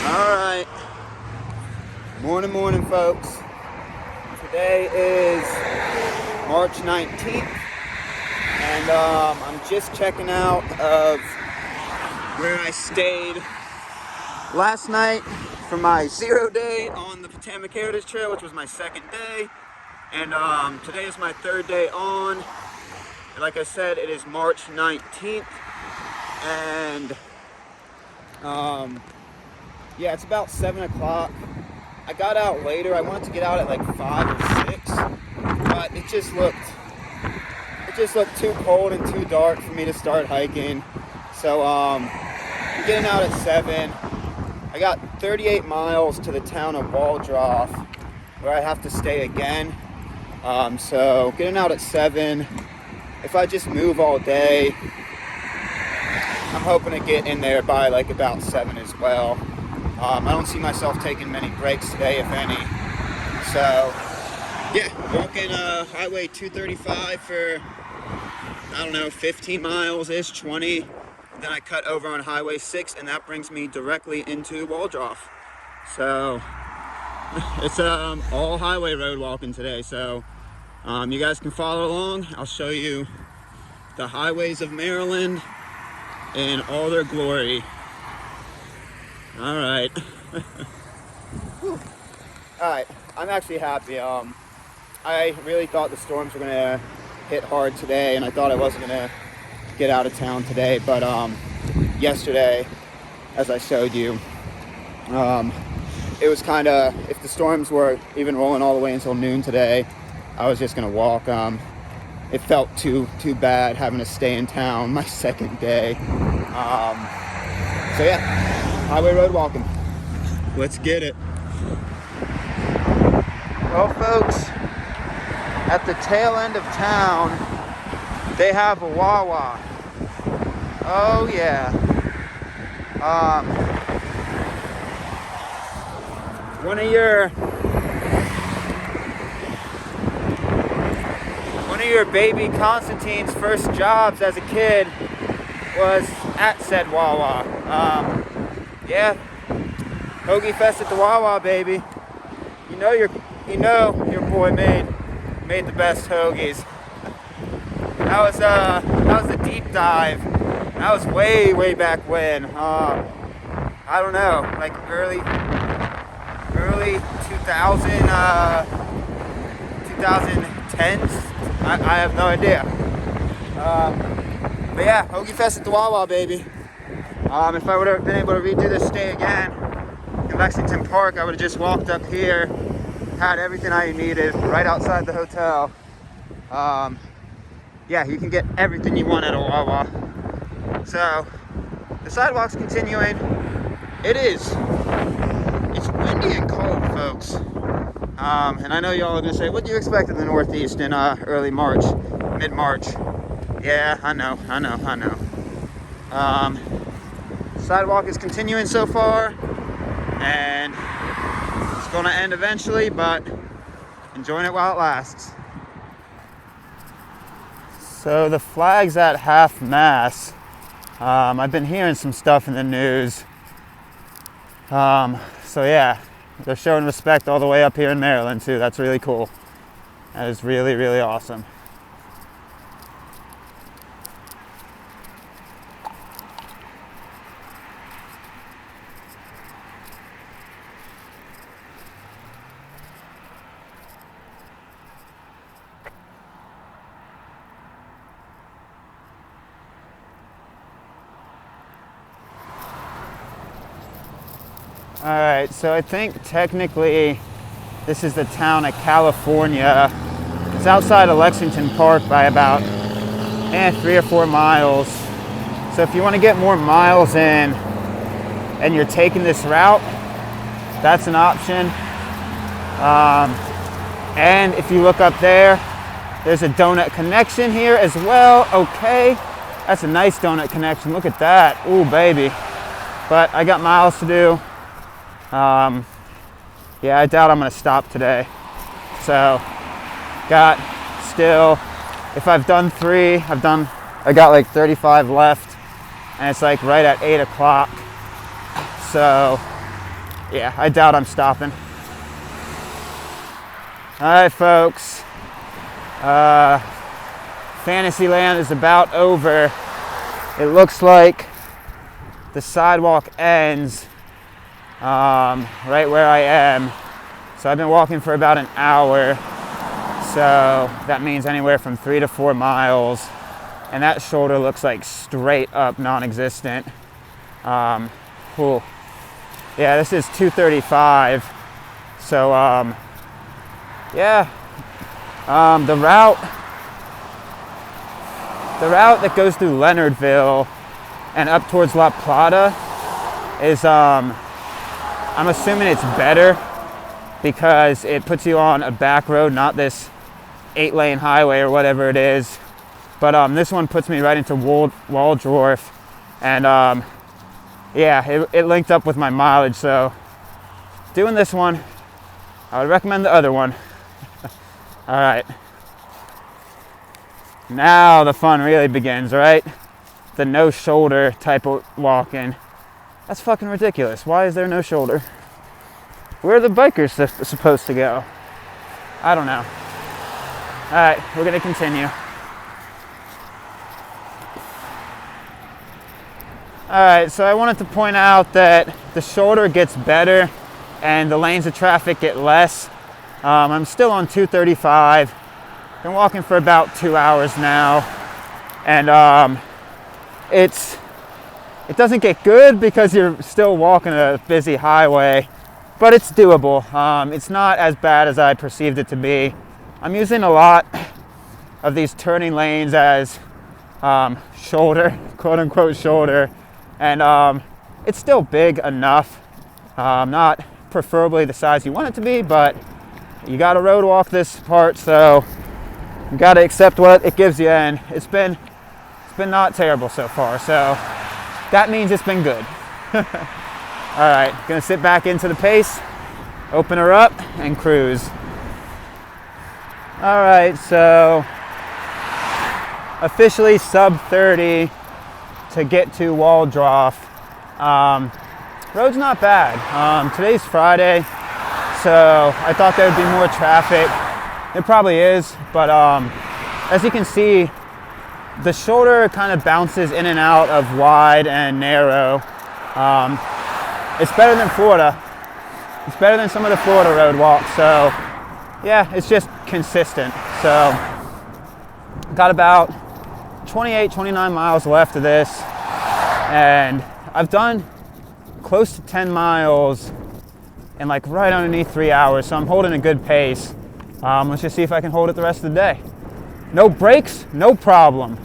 Alright, morning folks. Today is March 19th and I'm just checking out of where I stayed last night for my 0 day on the Potomac Heritage Trail, which was my second day, and today is my third day on. And like I said, it is March 19th and yeah, it's about 7 o'clock. I got out later. I wanted to get out at like 5 or 6, but it just looked too cold and too dark for me to start hiking. So I'm getting out at 7. I got 38 miles to the town of Waldrop, where I have to stay again. So getting out at 7. If I just move all day, I'm hoping to get in there by like about 7 as well. I don't see myself taking many breaks today, if any. So, yeah, walking Highway 235 for, I don't know, 15 miles-ish, 20. Then I cut over on Highway 6, and that brings me directly into Waldrop. So, it's all highway road walking today. So, you guys can follow along. I'll show you the highways of Maryland in all their glory. All right. All right, I'm actually happy. I really thought the storms were gonna hit hard today, and I thought I wasn't gonna get out of town today, but yesterday, as I showed you, it was kind of, if the storms were even rolling all the way until noon today, I was just gonna walk. It felt too bad having to stay in town my second day. So yeah. Highway road walking. Let's get it. Well, folks, at the tail end of town, they have a Wawa. Oh yeah. One of your baby Constantine's first jobs as a kid was at said Wawa. Yeah, Hoagie Fest at the Wawa, baby. You know your boy made the best hoagies. That was a deep dive. That was way back when. I don't know, like early 2010s. I have no idea. But yeah, Hoagie Fest at the Wawa, baby. If I would have been able to redo this stay again in Lexington Park, I would have just walked up here, had everything I needed right outside the hotel. Yeah, you can get everything you want at a Wawa. So, the sidewalk's continuing. It's windy and cold, folks. And I know y'all are gonna say, what do you expect in the Northeast in early March, mid-March? Yeah, I know. Sidewalk is continuing so far, and it's going to end eventually, but enjoying it while it lasts. So the flag's at half mast. I've been hearing some stuff in the news. So yeah, they're showing respect all the way up here in Maryland too. That's really cool. That is really awesome. All right, so I think technically this is the town of California. It's outside of Lexington Park by about 3 or 4 miles. So if you want to get more miles in and you're taking this route, that's an option. And if you look up there, there's a donut connection here as well. Okay, that's a nice donut connection. Look at that. Ooh, baby. But I got miles to do. Yeah, I doubt I'm gonna stop today. So, if I've done 3, I got like 35 left, and it's like right at 8 o'clock. So, Yeah, I doubt I'm stopping. All right, folks. Fantasyland is about over. It looks like the sidewalk ends right where I am. So I've been walking for about an hour. So that means anywhere from 3 to 4 miles. And that shoulder looks like straight up non-existent. Cool. Yeah, this is 235. So, yeah. The route that goes through Leonardville and up towards La Plata is, I'm assuming it's better because it puts you on a back road, not this 8-lane highway or whatever it is. But this one puts me right into Waldrop, and yeah, it linked up with my mileage. So doing this one, I would recommend the other one. All right, now the fun really begins, right? The no shoulder type of walking. That's fucking ridiculous. Why is there no shoulder? Where are the bikers supposed to go? I don't know. All right, we're gonna continue. All right, so I wanted to point out that the shoulder gets better and the lanes of traffic get less. I'm still on 235. Been walking for about 2 hours now, and it doesn't get good because you're still walking a busy highway, but it's doable. It's not as bad as I perceived it to be. I'm using a lot of these turning lanes as shoulder, quote unquote shoulder. And it's still big enough, not preferably the size you want it to be, but you got to road walk this part, so you got to accept what it gives you, and it's been not terrible so far, so that means it's been good. All right, gonna sit back into the pace, open her up, and cruise. All right, so officially sub 30 to get to Waldrop. Road's not bad. Today's Friday, so I thought there would be more traffic. It probably is, but as you can see, the shoulder kind of bounces in and out of wide and narrow. It's better than Florida. It's better than some of the Florida road walks, so yeah, it's just consistent. So got about 28, 29 miles left of this, and I've done close to 10 miles in like right underneath 3 hours, so I'm holding a good pace. Let's just see if I can hold it the rest of the day. No brakes, no problem.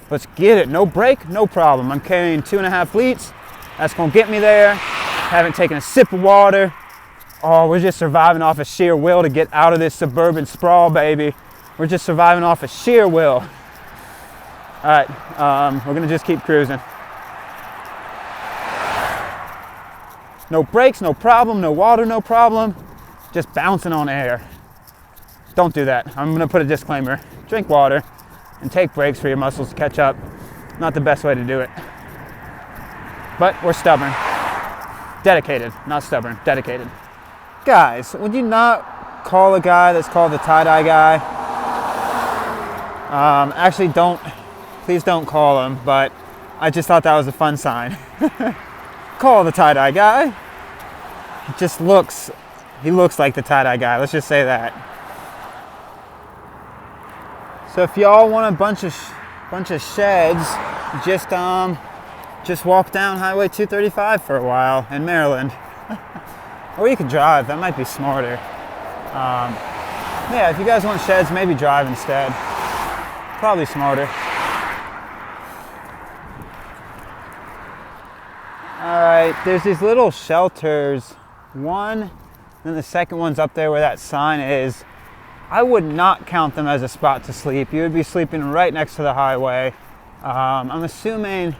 Let's get it. No brake, no problem. I'm carrying 2.5 litres. That's gonna get me there. Haven't taken a sip of water. Oh, we're just surviving off of sheer will to get out of this suburban sprawl, baby. We're just surviving off of sheer will. All right, we're gonna just keep cruising. No brakes, no problem. No water, no problem. Just bouncing on air. Don't do that. I'm gonna put a disclaimer. Drink water and take breaks for your muscles to catch up. Not the best way to do it. But we're stubborn. Dedicated, not stubborn, dedicated. Guys, would you not call a guy that's called the tie-dye guy? Actually, please don't call him, but I just thought that was a fun sign. Call the tie-dye guy. He looks like the tie-dye guy, let's just say that. So if y'all want a bunch of sheds, just walk down Highway 235 for a while in Maryland. Or you could drive, that might be smarter. Yeah, if you guys want sheds, maybe drive instead. Probably smarter. All right, there's these little shelters. One, then the second one's up there where that sign is. I would not count them as a spot to sleep. You would be sleeping right next to the highway. I'm assuming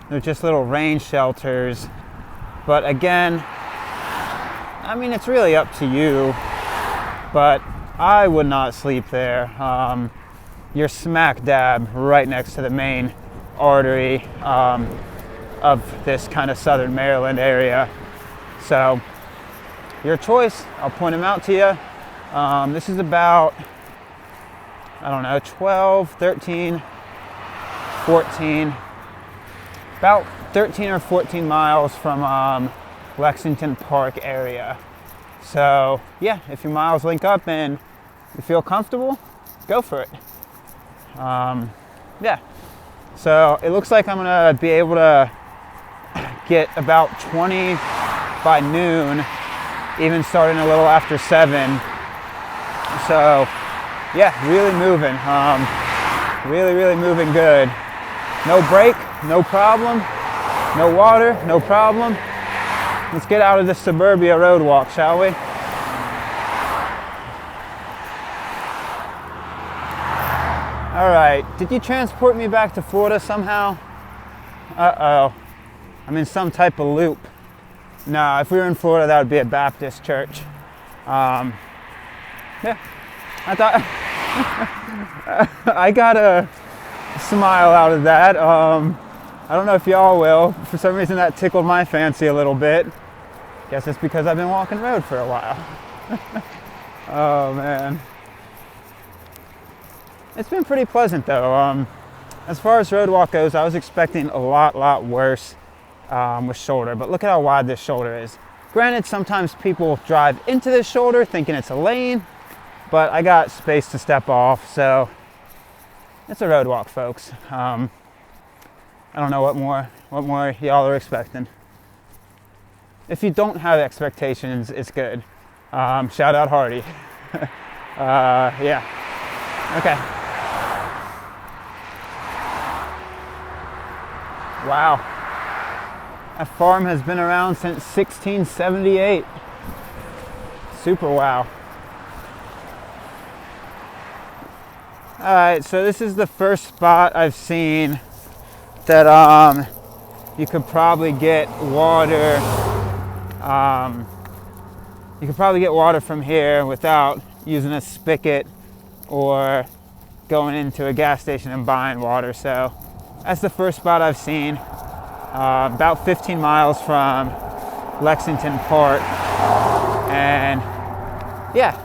they're just little rain shelters. But again, I mean, it's really up to you. But I would not sleep there. You're smack dab right next to the main artery of this kind of southern Maryland area. So your choice. I'll point them out to you. This is about, I don't know, 12, 13, 14, about 13 or 14 miles from Lexington Park area. So yeah, if your miles link up and you feel comfortable, go for it. Yeah, so it looks like I'm gonna be able to get about 20 by noon, even starting a little after 7. So yeah, really moving, really moving good. No break, no problem, no water, no problem. Let's get out of this suburbia road walk, shall we? All right, did you transport me back to Florida somehow? Uh-oh, I'm in some type of loop. No, if we were in Florida, that would be a Baptist church. Yeah, I thought, I got a smile out of that. I don't know if y'all will. For some reason that tickled my fancy a little bit. Guess it's because I've been walking road for a while. Oh man. It's been pretty pleasant though. As far as road walk goes, I was expecting a lot worse with shoulder, but look at how wide this shoulder is. Granted, sometimes people drive into this shoulder thinking it's a lane, but I got space to step off, so it's a road walk, folks. I don't know what more y'all are expecting. If you don't have expectations, it's good. Shout out Hardy. Yeah. Okay. Wow. That farm has been around since 1678. Super wow. Alright, so this is the first spot I've seen that you could probably get water. You could probably get water from here without using a spigot or going into a gas station and buying water. So that's the first spot I've seen. About 15 miles from Lexington Park. And yeah,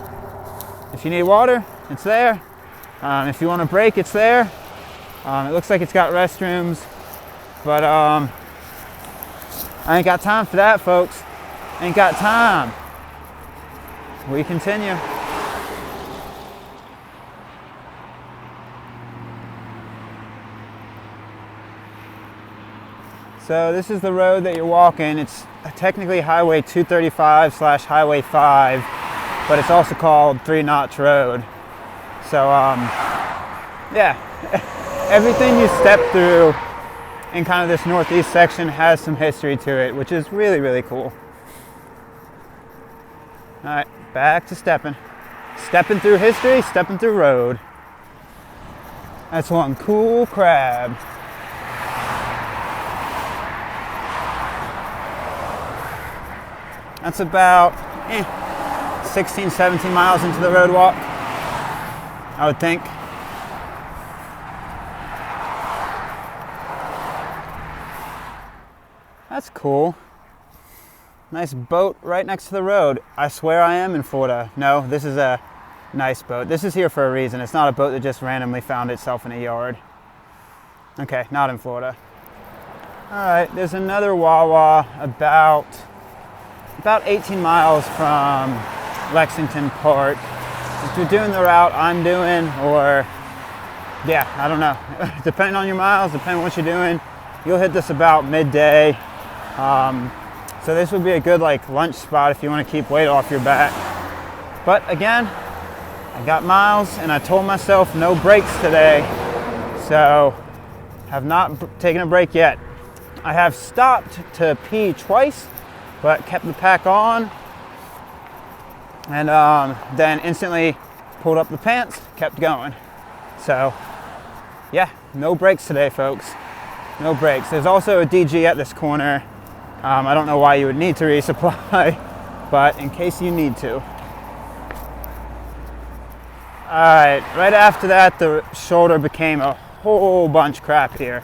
if you need water, it's there. If you want a break, it's there. It looks like it's got restrooms, but I ain't got time for that, folks. Ain't got time. We continue. So this is the road that you're walking. It's technically Highway 235 / Highway 5, but it's also called 3 Notch Road. So yeah, everything you step through in kind of this northeast section has some history to it, which is really cool. All right, back to stepping. Stepping through history, stepping through road. That's one cool crab. That's about 16, 17 miles into the road walk, I would think. That's cool. Nice boat right next to the road. I swear I am in Florida. No, this is a nice boat. This is here for a reason. It's not a boat that just randomly found itself in a yard. Okay, not in Florida. All right, there's another Wawa about 18 miles from Lexington Park. If you're doing the route I'm doing, or yeah, I don't know, depending on your miles, depending on what you're doing, you'll hit this about midday. So this would be a good like lunch spot if you want to keep weight off your back. But again, I got miles and I told myself no breaks today, so have not taken a break yet. I have stopped to pee twice, but kept the pack on, and then instantly pulled up the pants, kept going. So yeah, no breaks today, folks. No breaks. There's also a DG at this corner. I don't know why you would need to resupply, but in case you need to. All right, right after that, the shoulder became a whole bunch crappier.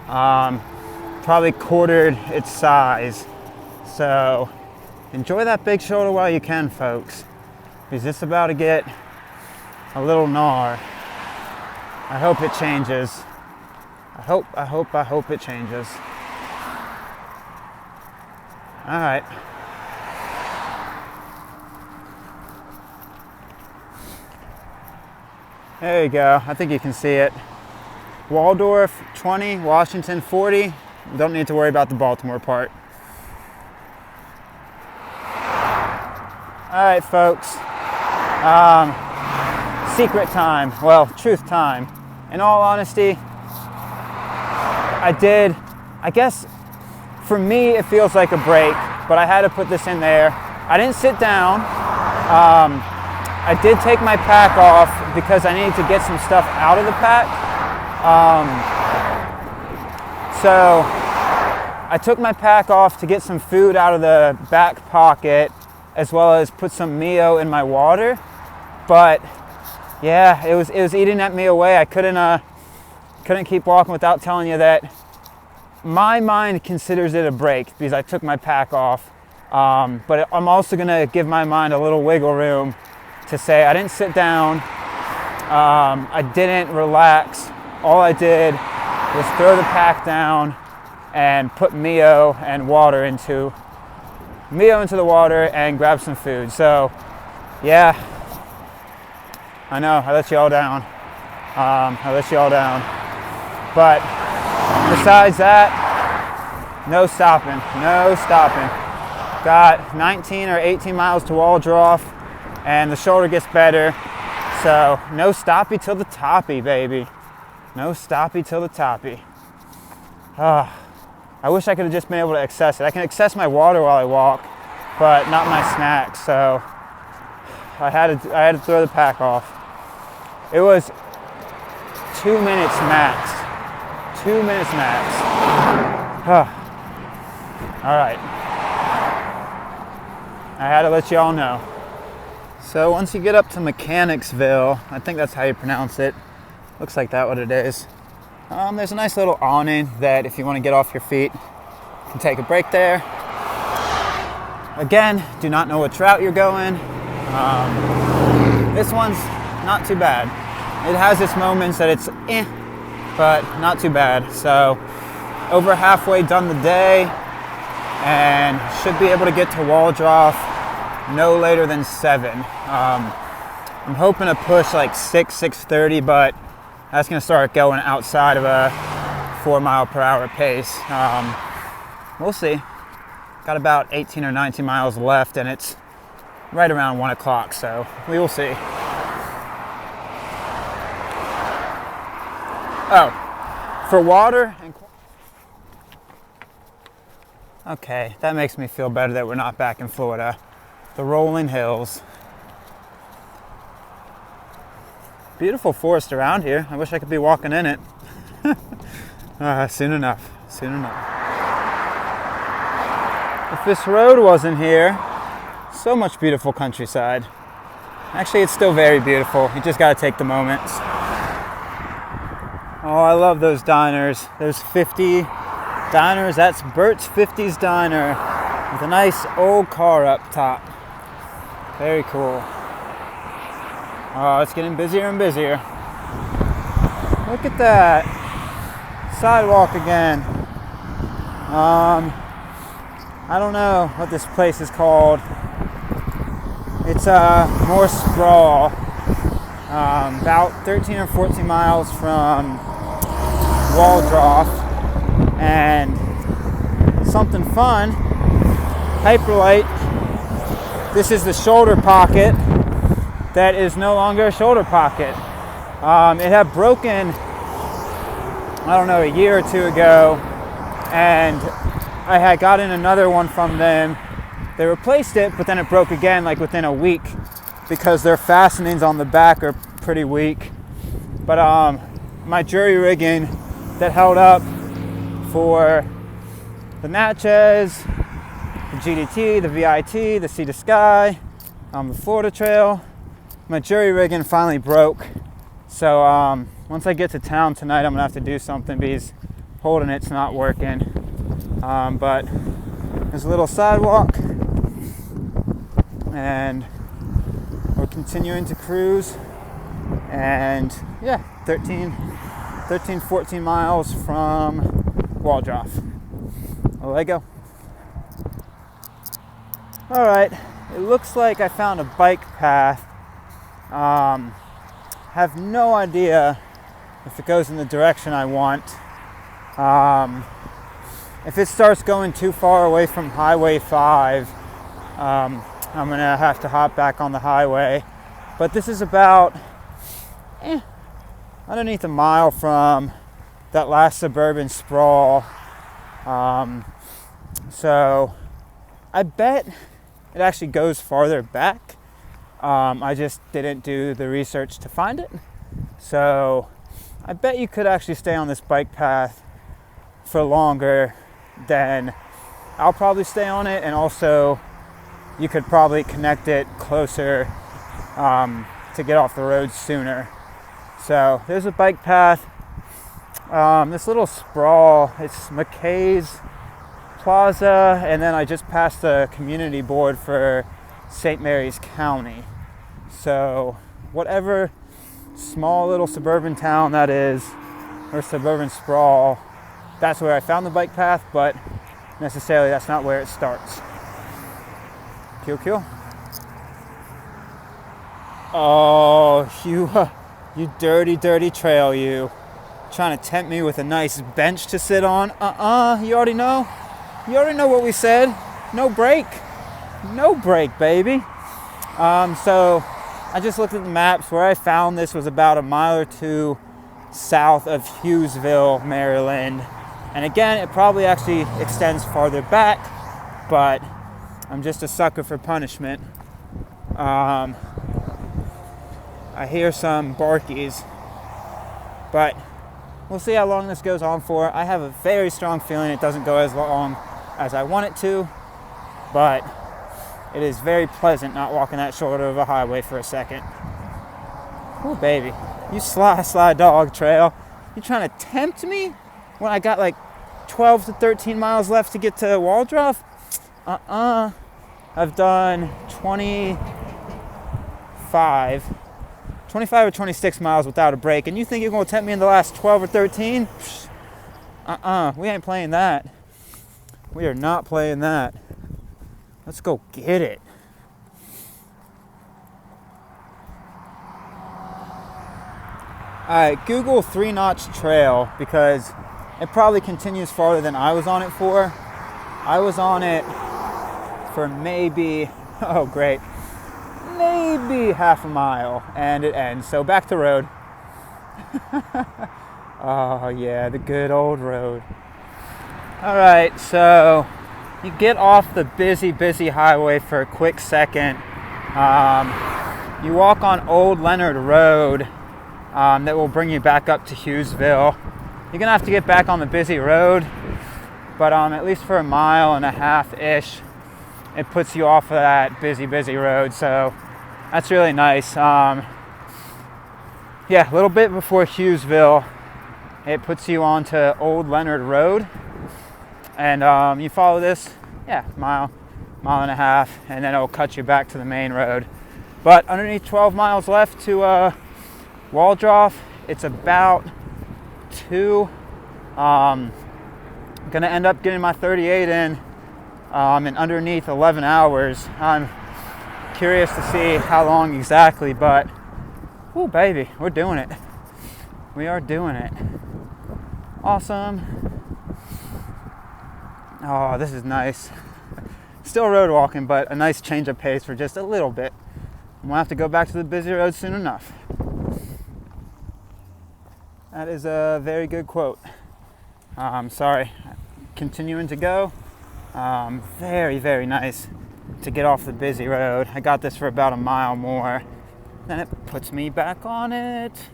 Probably quartered its size. So enjoy that big shoulder while you can, folks, because it's about to get a little gnar. I hope it changes. I hope it changes. All right. There you go. I think you can see it. Waldrop 20, Washington 40. Don't need to worry about the Baltimore part. All right, folks. Secret time. Well, truth time. In all honesty, I guess for me it feels like a break, but I had to put this in there. I didn't sit down. I did take my pack off because I needed to get some stuff out of the pack. So I took my pack off to get some food out of the back pocket, as well as put some Mio in my water. But yeah, it was eating that me away. I couldn't keep walking without telling you that my mind considers it a break because I took my pack off. But I'm also gonna give my mind a little wiggle room to say I didn't sit down, I didn't relax. All I did was throw the pack down and put Mio and water into the water and grab some food. So yeah, I know I let you all down. But besides that, no stopping. Got 19 or 18 miles to Waldrop, and the shoulder gets better. So no stoppy till the toppy, baby. No stoppy till the toppy. I wish I could have just been able to access it. I can access my water while I walk, but not my snacks. So I had to throw the pack off. It was 2 minutes max. 2 minutes max. All right. I had to let you all know. So once you get up to Mechanicsville, I think that's how you pronounce it. Looks like that what it is. There's a nice little awning that if you want to get off your feet, you can take a break there. Again, do not know which route you're going. This one's not too bad. It has its moments that it's but not too bad. So over halfway done the day and should be able to get to Waldrop no later than 7. I'm hoping to push like 6:30, but that's going to start going outside of a 4 mile per hour pace. We'll see. Got about 18 or 19 miles left, and it's right around 1 o'clock, so we will see. Oh, for water and... Okay, that makes me feel better that we're not back in Florida. The rolling hills. Beautiful forest around here. I wish I could be walking in it. Soon enough. If this road wasn't here, so much beautiful countryside. Actually, it's still very beautiful. You just gotta take the moments. Oh, I love those diners. There's 50 diners. That's Bert's 50s Diner with a nice old car up top. Very cool. Oh, it's getting busier and busier. Look at that. Sidewalk again. I don't know what this place is called. It's more sprawl. About 13 or 14 miles from Waldrop. And something fun. Hyperlight. This is the shoulder pocket that is no longer a shoulder pocket. It had broken, I don't know, a year or two ago, and I had gotten another one from them. They replaced it, but then it broke again like within a week because their fastenings on the back are pretty weak. But my jury rigging that held up for the Natchez, the GDT, the VIT, the Sea to Sky, the Florida Trail, my jury rigging finally broke. So once I get to town tonight, I'm gonna have to do something because holding it's not working. But there's a little sidewalk. and we're continuing to cruise. And yeah, 14 miles from Waldrop. Away I go. Alright, it looks like I found a bike path. Have no idea if it goes in the direction I want. If it starts going too far away from Highway 5, I'm gonna have to hop back on the highway. But this is about underneath a mile from that last suburban sprawl. So I bet it actually goes farther back. I just didn't do the research to find it. So I bet you could actually stay on this bike path for longer than I'll probably stay on it, and also you could probably connect it closer to get off the road sooner. So there's a bike path. This little sprawl, it's McKay's Plaza, and then I just passed the community board for St. Mary's County. So whatever small little suburban town that is, or suburban sprawl, that's where I found the bike path, but necessarily that's not where it starts. Cool. Oh, you dirty trail, you. Trying to tempt me with a nice bench to sit on. You already know. You already know what we said. No break. No break, baby. So I just looked at the maps. Where I found this was about a mile or two south of Hughesville, Maryland. And again, it probably actually extends farther back, but I'm just a sucker for punishment. I hear some barkies, but we'll see how long this goes on for. I have a very strong feeling it doesn't go as long as I want it to, but it is very pleasant not walking that shoulder of a highway for a second. Oh, baby. You sly dog trail. You trying to tempt me when I got like 12 to 13 miles left to get to Waldrop? I've done 25 or 26 miles without a break, and you think you're going to tempt me in the last 12 or 13? We ain't playing that. We are not playing that. Let's go get it. Alright, Google 3-notch trail, because it probably continues farther than I was on it for. I was on it for maybe, maybe half a mile, and it ends. So back to road. Oh yeah, the good old road. Alright, so you get off the busy highway for a quick second. You walk on Old Leonard Road. That will bring you back up to Hughesville. You're gonna have to get back on the busy road, but at least for a mile and a half-ish, it puts you off of that busy road, so that's really nice. Yeah, a little bit before Hughesville, it puts you onto Old Leonard Road, and you follow this, mile and a half, and then it'll cut you back to the main road. But underneath 12 miles left to Waldrop, it's about 2. Gonna end up getting my 38 in underneath 11 hours. I'm curious to see how long exactly, but oh baby, we're doing it. We are doing it. Awesome. Oh, this is nice. Still road walking, but a nice change of pace for just a little bit. I'm gonna have to go back to the busy road soon enough. That is a very good quote. Sorry. Continuing to go. Very nice to get off the busy road. I got this for about a mile more. Then it puts me back on it.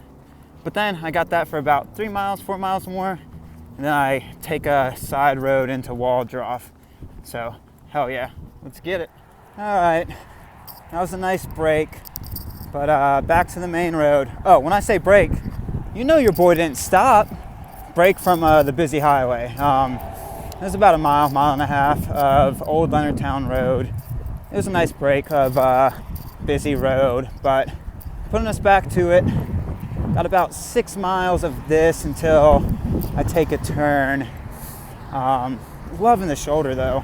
But then I got that for about 4 miles more. And then I take a side road into Waldrop. So, hell yeah. Let's get it. Alright. That was a nice break. But back to the main road. Oh, when I say break, you know your boy didn't stop. Break from the busy highway. There's about a mile and a half of Old Leonardtown Road. it was a nice break of busy road, but putting us back to it. Got about 6 miles of this until I take a turn. Loving the shoulder though.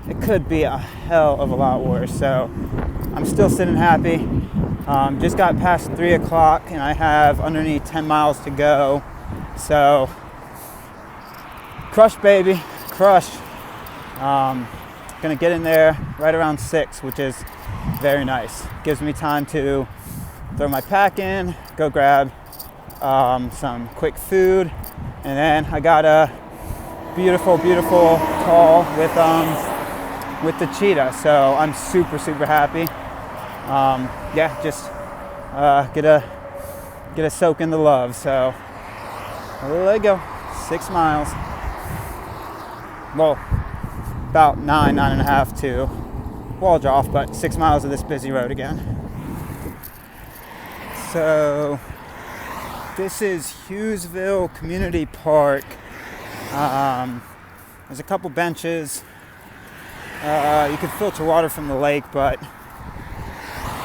It could be a hell of a lot worse, so I'm still sitting happy. Just got past 3 o'clock and I have underneath 10 miles to go. So, crush baby, crush. Gonna get in there right around 6, which is very nice. Gives me time to throw my pack in, go grab some quick food, and then I got a beautiful call with the cheetah. So I'm super happy. Just get a soak in the love. So there you go, 6 miles. Well, about 9.5 to Waldrop, but 6 miles of this busy road again. So this is Hughesville Community Park. There's a couple benches. You could filter water from the lake, but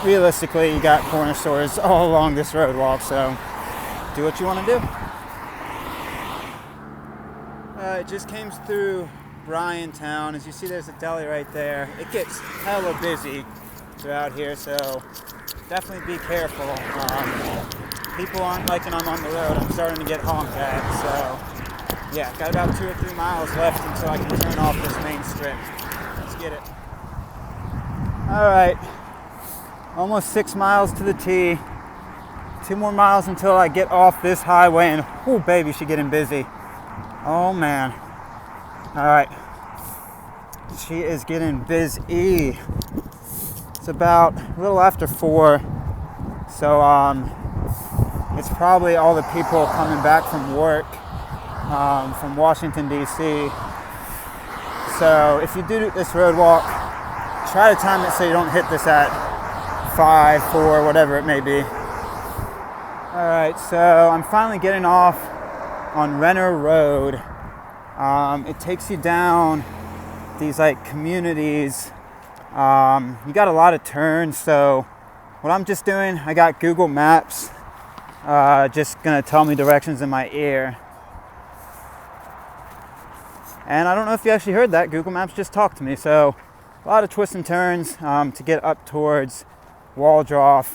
realistically, you got corner stores all along this road walk, so do what you want to do. It just came through Bryantown. As you see, there's a deli right there. It gets hella busy throughout here, so definitely be careful. People aren't liking I'm on the road. I'm starting to get honked at, so yeah, got about 2 or 3 miles left until I can turn off this main strip. Let's get it. All right, almost 6 miles to the T. 2 more miles until I get off this highway, and oh baby, she getting busy. Oh man. All right, she is getting busy. It's about a little after 4, so it's probably all the people coming back from work from Washington, D.C. So if you do this road walk, try to time it so you don't hit this at 5, 4, whatever it may be. All right, so I'm finally getting off on Renner Road. It takes you down these like communities. You got a lot of turns, so what I'm just doing, I got Google Maps just gonna tell me directions in my ear. And I don't know if you actually heard that, Google Maps just talked to me. So a lot of twists and turns to get up towards Waldrop.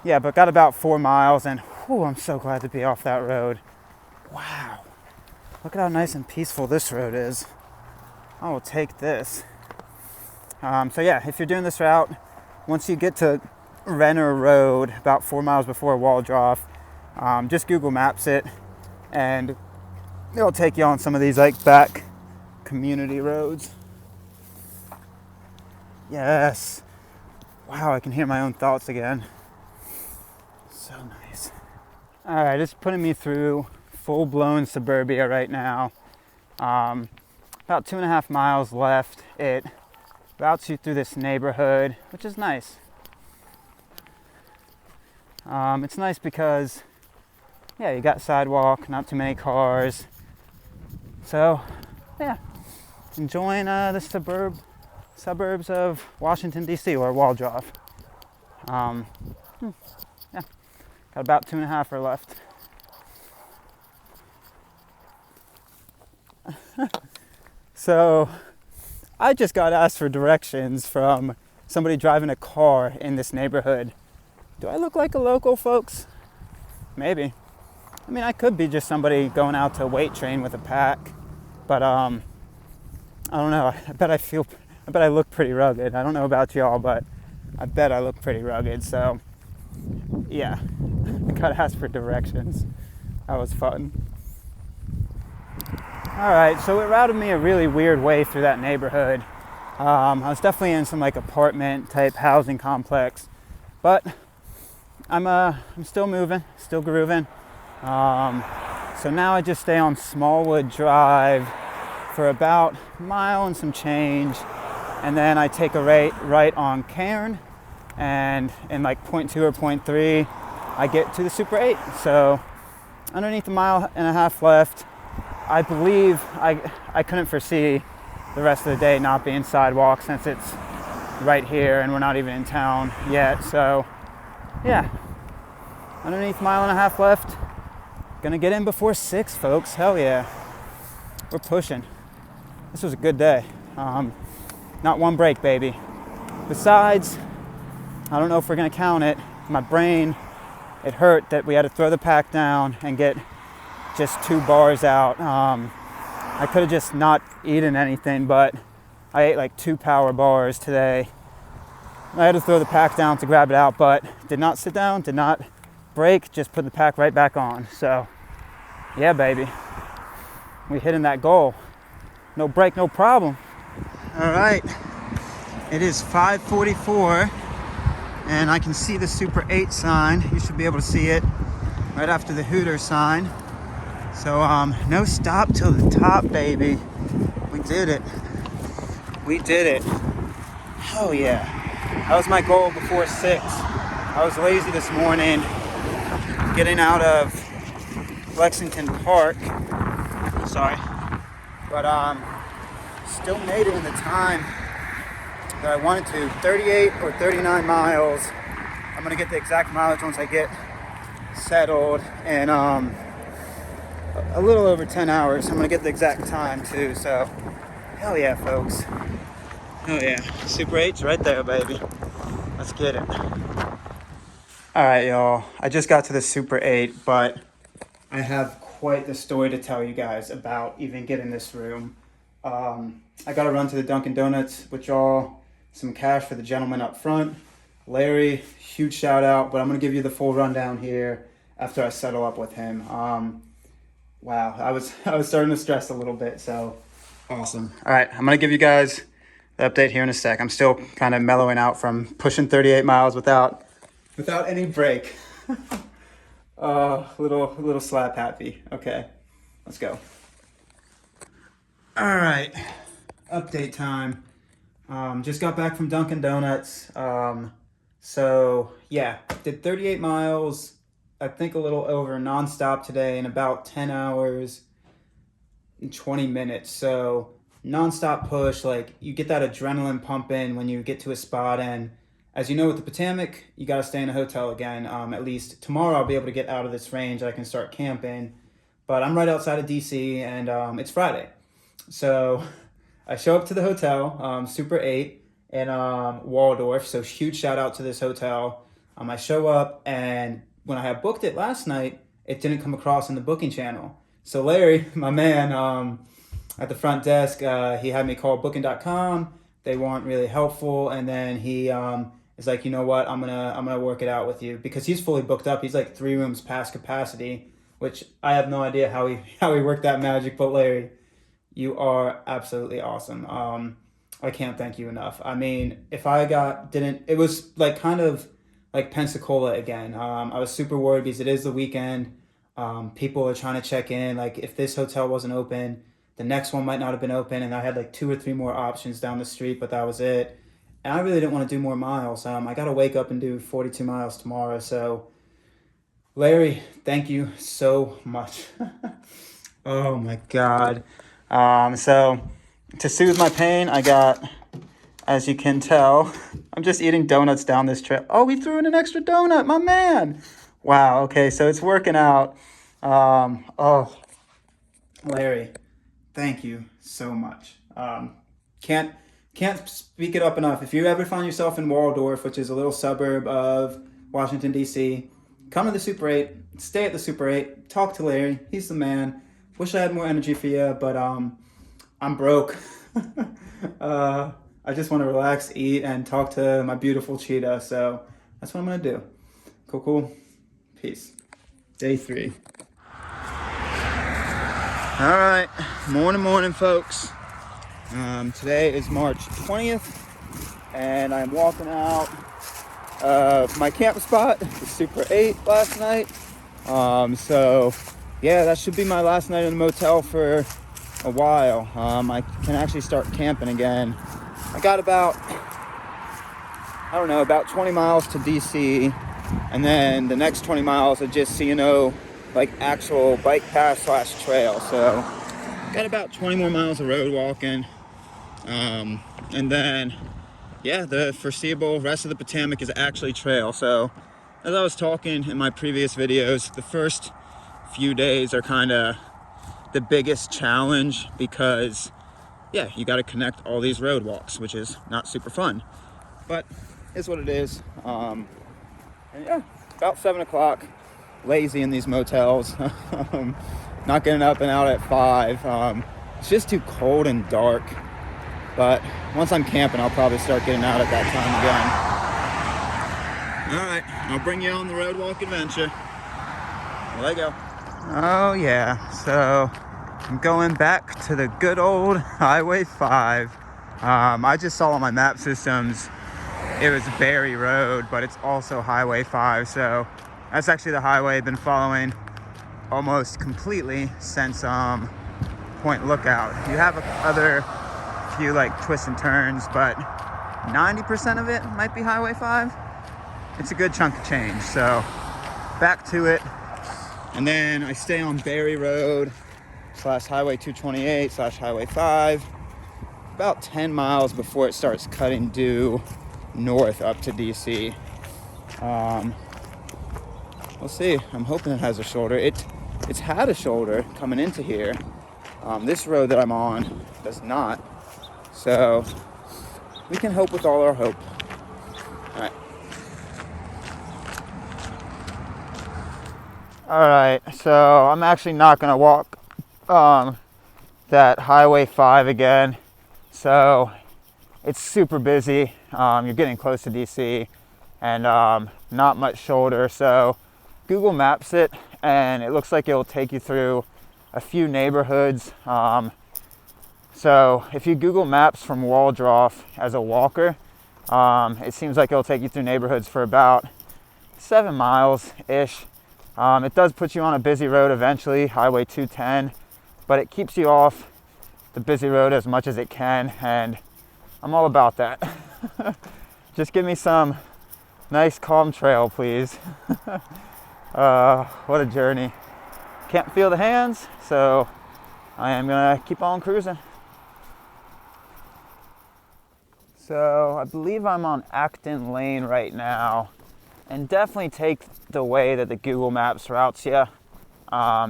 But got about 4 miles, and whew, I'm so glad to be off that road. Wow, look at how nice and peaceful this road is. I will take this. If you're doing this route, once you get to Renner Road, about 4 miles before Waldrop, just Google Maps it, and it'll take you on some of these like back community roads. Yes. Wow, I can hear my own thoughts again. So nice. All right, it's putting me through full-blown suburbia right now. About 2.5 miles left. It routes you through this neighborhood, which is nice. It's nice because, you got sidewalk, not too many cars. So, enjoying the suburbs of Washington, D.C. or Waldrop. Got about 2.5 are left. So, I just got asked for directions from somebody driving a car in this neighborhood. Do I look like a local, folks? Maybe. I mean, I could be just somebody going out to a weight train with a pack, but I don't know. I bet I look pretty rugged. I don't know about y'all, but I bet I look pretty rugged. So, yeah, I got asked for directions. That was fun. All right, so it routed me a really weird way through that neighborhood. I was definitely in some like apartment type housing complex, but I'm still moving, still grooving. So now I just stay on Smallwood Drive for about a mile and some change, and then I take a right on Cairn, and in like 0.2 or 0.3 I get to the Super 8. So underneath 1.5 miles left. I believe I couldn't foresee the rest of the day not being sidewalk since it's right here and we're not even in town yet. So yeah, underneath 1.5 miles left. Gonna get in before 6, folks. Hell yeah, we're pushing. This was a good day. Not one break, baby. Besides, I don't know if we're gonna count it. My brain, it hurt that we had to throw the pack down and get just 2 bars out. I could have just not eaten anything, but I ate like 2 power bars today. I had to throw the pack down to grab it out, but did not sit down, did not break, just put the pack right back on. So yeah, baby, we hitting that goal. No break, no problem. All right, it is 5:44 and I can see the Super 8 sign. You should be able to see it right after the Hooter sign. So no stop till the top, baby. We did it. We did it. Oh yeah. That was my goal before 6. I was lazy this morning getting out of Lexington Park. Sorry. But still made it in the time that I wanted to. 38 or 39 miles. I'm gonna get the exact mileage once I get settled, and a little over 10 hours. I'm gonna get the exact time too. So hell yeah, folks. Hell yeah. Super 8's right there, baby. Let's get it. All right, y'all. I just got to the Super 8, but I have quite the story to tell you guys about even getting this room. I got to run to the Dunkin' Donuts, withdraw some cash for the gentleman up front. Larry, huge shout out, but I'm going to give you the full rundown here after I settle up with him. Wow, I was starting to stress a little bit, so awesome. All right, I'm going to give you guys the update here in a sec. I'm still kind of mellowing out from pushing 38 miles without any break. Little slap happy. Okay, let's go. All right, update time. Just got back from Dunkin' Donuts. So yeah, did 38 miles, I think a little over nonstop today in about 10 hours and 20 minutes. So nonstop push, like you get that adrenaline pumping when you get to a spot. And as you know, with the Potomac, you got to stay in a hotel again. At least tomorrow I'll be able to get out of this range. I can start camping, but I'm right outside of DC and it's Friday. So I show up to the hotel, Super 8 in Waldrop. So huge shout out to this hotel. I show up, and when I had booked it last night, it didn't come across in the booking channel. So Larry, my man, at the front desk, he had me call booking.com. They weren't really helpful, and then he is like, you know what, I'm gonna work it out with you, because he's fully booked up. He's like 3 rooms past capacity, which I have no idea how he worked that magic. But Larry, you are absolutely awesome. I can't thank you enough. I mean, if I it was like kind of like Pensacola again. I was super worried because it is the weekend. People are trying to check in. Like if this hotel wasn't open, the next one might not have been open. And I had like 2 or 3 more options down the street, but that was it. And I really didn't want to do more miles. I got to wake up and do 42 miles tomorrow. So Larry, thank you so much. Oh my God. So to soothe my pain, I got, as you can tell, I'm just eating donuts down this trail. Oh, we threw in an extra donut, my man. Wow. Okay. So it's working out. Oh, Larry, thank you so much. Can't speak it up enough. If you ever find yourself in Waldrop, which is a little suburb of Washington, D.C., come to the Super 8, stay at the Super 8, talk to Larry. He's the man. Wish I had more energy for you, but I'm broke. I just want to relax, eat, and talk to my beautiful cheetah. So that's what I'm going to do. Cool. Peace. Day 3. All right. Morning, folks. Today is March 20th, and I'm walking out of my camp spot, the Super 8, last night. So yeah, that should be my last night in the motel for a while. I can actually start camping again. I got about 20 miles to DC, and then the next 20 miles are just C&O, like actual bike path / trail. So got about 20 more miles of road walking. And then, yeah, the foreseeable rest of the Potomac is actually trail. So as I was talking in my previous videos, the first few days are kind of the biggest challenge because, yeah, you got to connect all these road walks, which is not super fun, but it's what it is. And yeah, about 7 o'clock, lazy in these motels. Not getting up and out at 5. It's just too cold and dark. But once I'm camping, I'll probably start getting out at that time again. All right, I'll bring you on the road walk adventure. Let go. Oh yeah, so I'm going back to the good old Highway 5. I just saw on my map systems it was Berry Road, but it's also Highway 5. So that's actually the highway I've been following almost completely since Point Lookout. You have other few like twists and turns, but 90% of it might be Highway 5. It's a good chunk of change, so back to it. And then I stay on Berry Road / Highway 228 / Highway 5 about 10 miles before it starts cutting due north up to DC. We'll see. I'm hoping it has a shoulder. It's had a shoulder coming into here. This road that I'm on does not. So we can hope with all our hope. All right. All right. So I'm actually not gonna walk that Highway 5 again. So it's super busy. You're getting close to DC, and not much shoulder. So Google Maps it, and it looks like it'll take you through a few neighborhoods. So if you Google Maps from Waldrop as a walker, it seems like it'll take you through neighborhoods for about 7 miles-ish. It does put you on a busy road eventually, Highway 210, but it keeps you off the busy road as much as it can, and I'm all about that. Just give me some nice calm trail, please. What a journey. Can't feel the hands, so I am gonna keep on cruising. So I believe I'm on Acton Lane right now, and definitely take the way that the Google Maps routes you,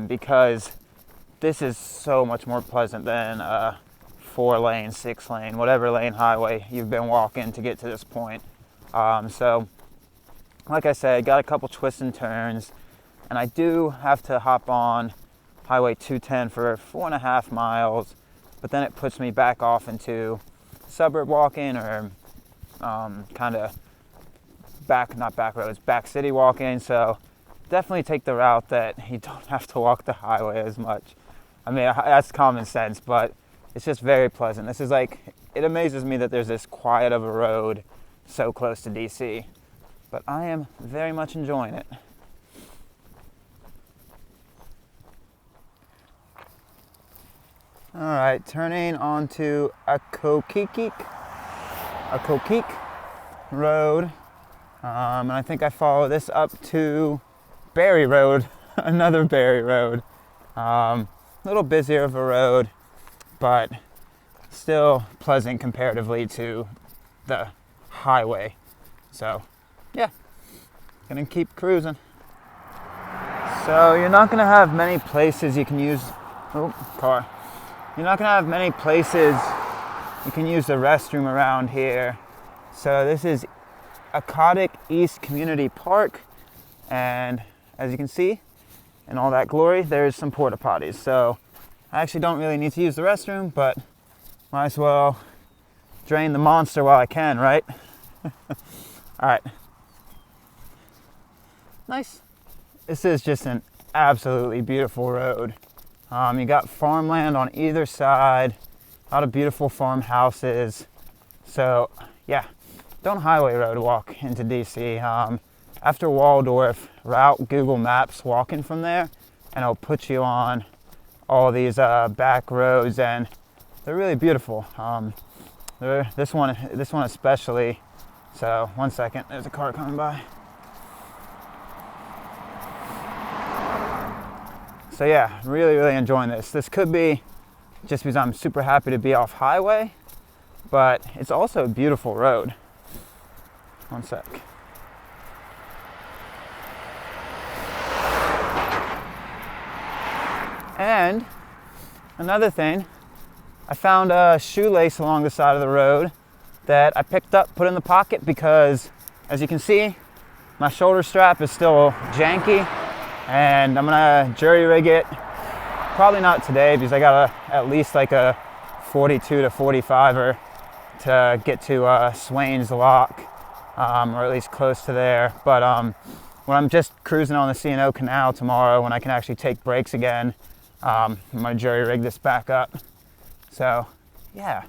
because this is so much more pleasant than 4-lane, 6-lane, whatever lane highway you've been walking to get to this point. So like I said, got a couple twists and turns, and I do have to hop on Highway 210 for 4.5 miles, but then it puts me back off into suburb walking, or kind of back city walking. So definitely take the route that you don't have to walk the highway as much. I mean, that's common sense, but it's just very pleasant. This is like, it amazes me that there's this quiet of a road so close to DC, but I am very much enjoying it. All right, turning onto Akokik Road, and I think I follow this up to Berry Road, another Berry Road. A little busier of a road, but still pleasant comparatively to the highway. So, yeah, gonna keep cruising. So you're not gonna have many places you can use. You're not gonna have many places you can use the restroom around here. So this is Aquatic East Community Park, and as you can see, in all that glory, there's some porta potties. So I actually don't really need to use the restroom, but might as well drain the monster while I can, right? All right. Nice. This is just an absolutely beautiful road. You got farmland on either side, a lot of beautiful farmhouses. So yeah, don't highway road walk into DC. After Waldrop, route Google Maps walking from there, and it'll put you on all these back roads, and they're really beautiful. This one especially. So one second, there's a car coming by. So yeah, really enjoying this. This could be just because I'm super happy to be off highway, but it's also a beautiful road. One sec. And another thing, I found a shoelace along the side of the road that I picked up, put in the pocket, because as you can see, my shoulder strap is still janky, and I'm gonna jury rig it. Probably not today, because I got at least like a 42 to 45er to get to Swain's Lock, or at least close to there. But when I'm just cruising on the C&O Canal tomorrow, when I can actually take breaks again, I'm gonna jury rig this back up. So yeah,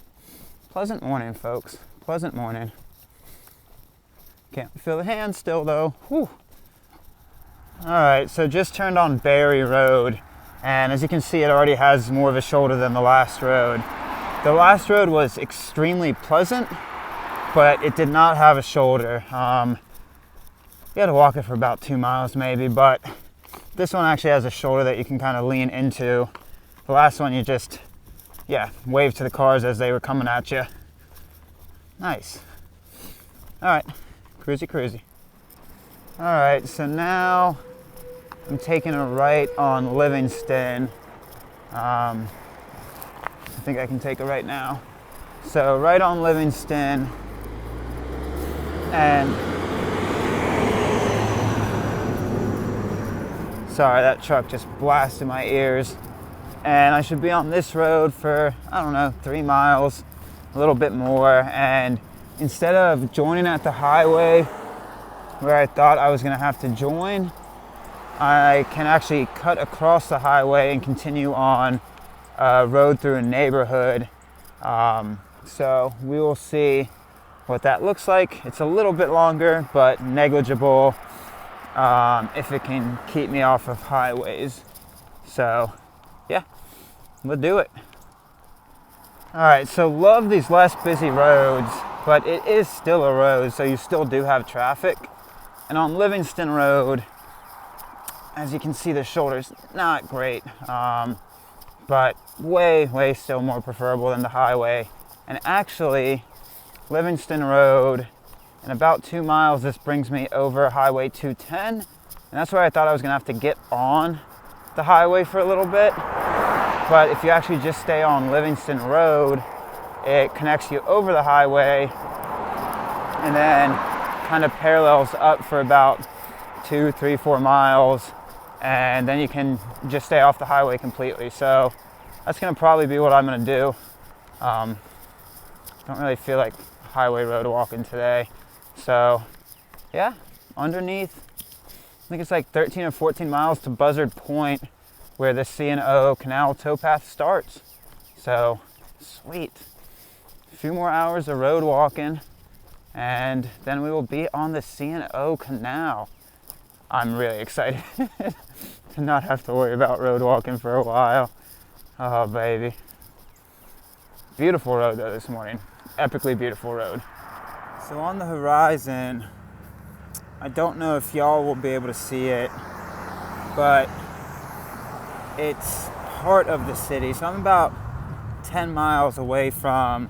pleasant morning, folks. Pleasant morning. Can't feel the hand still though. Whew. All right, so just turned on Berry Road, and as you can see, it already has more of a shoulder than the last road. The last road was extremely pleasant, but it did not have a shoulder. You had to walk it for about 2 miles maybe, but this one actually has a shoulder that you can kind of lean into. The last one you just, wave to the cars as they were coming at you. Nice. All right, cruisy, cruisy. All right, so now I'm taking a right on Livingston. I think I can take a right now. So right on Livingston, and sorry, that truck just blasted my ears. And I should be on this road for, I don't know, 3 miles, a little bit more. And instead of joining at the highway where I thought I was gonna have to join, I can actually cut across the highway and continue on a road through a neighborhood. So we will see what that looks like. It's a little bit longer, but negligible if it can keep me off of highways. So yeah, we'll do it. All right, so love these less busy roads, but it is still a road, so you still do have traffic. And on Livingston Road, as you can see, the shoulder's not great, but way still more preferable than the highway. And actually, Livingston Road, in about 2 miles, this brings me over Highway 210, and that's where I thought I was gonna have to get on the highway for a little bit. But if you actually just stay on Livingston Road, it connects you over the highway and then kind of parallels up for about 2, 3, 4 miles, and then you can just stay off the highway completely. So that's gonna probably be what I'm gonna do. Don't really feel like highway road walking today. So yeah, underneath, I think it's like 13 or 14 miles to Buzzard Point, where the C&O Canal towpath starts. So sweet. A few more hours of road walking, and then we will be on the C&O Canal. I'm really excited to not have to worry about road walking for a while. Oh baby. Beautiful road though this morning. Epically beautiful road. So on the horizon, I don't know if y'all will be able to see it, but it's part of the city. So I'm about 10 miles away from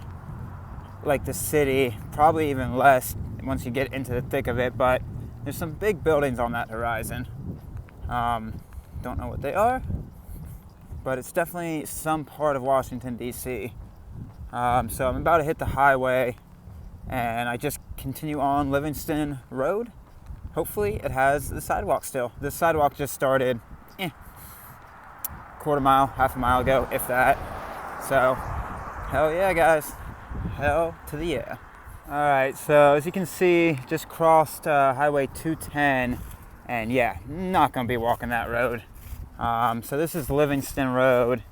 like the city, probably even less once you get into the thick of it, but there's some big buildings on that horizon. Don't know what they are, but it's definitely some part of Washington, D.C. So I'm about to hit the highway, and I just continue on Livingston Road. Hopefully it has the sidewalk still. The sidewalk just started quarter mile, half a mile ago, if that. So hell yeah, guys. Hell to the yeah. All right, so as you can see, just crossed Highway 210, and yeah, not gonna be walking that road. So this is Livingston Road.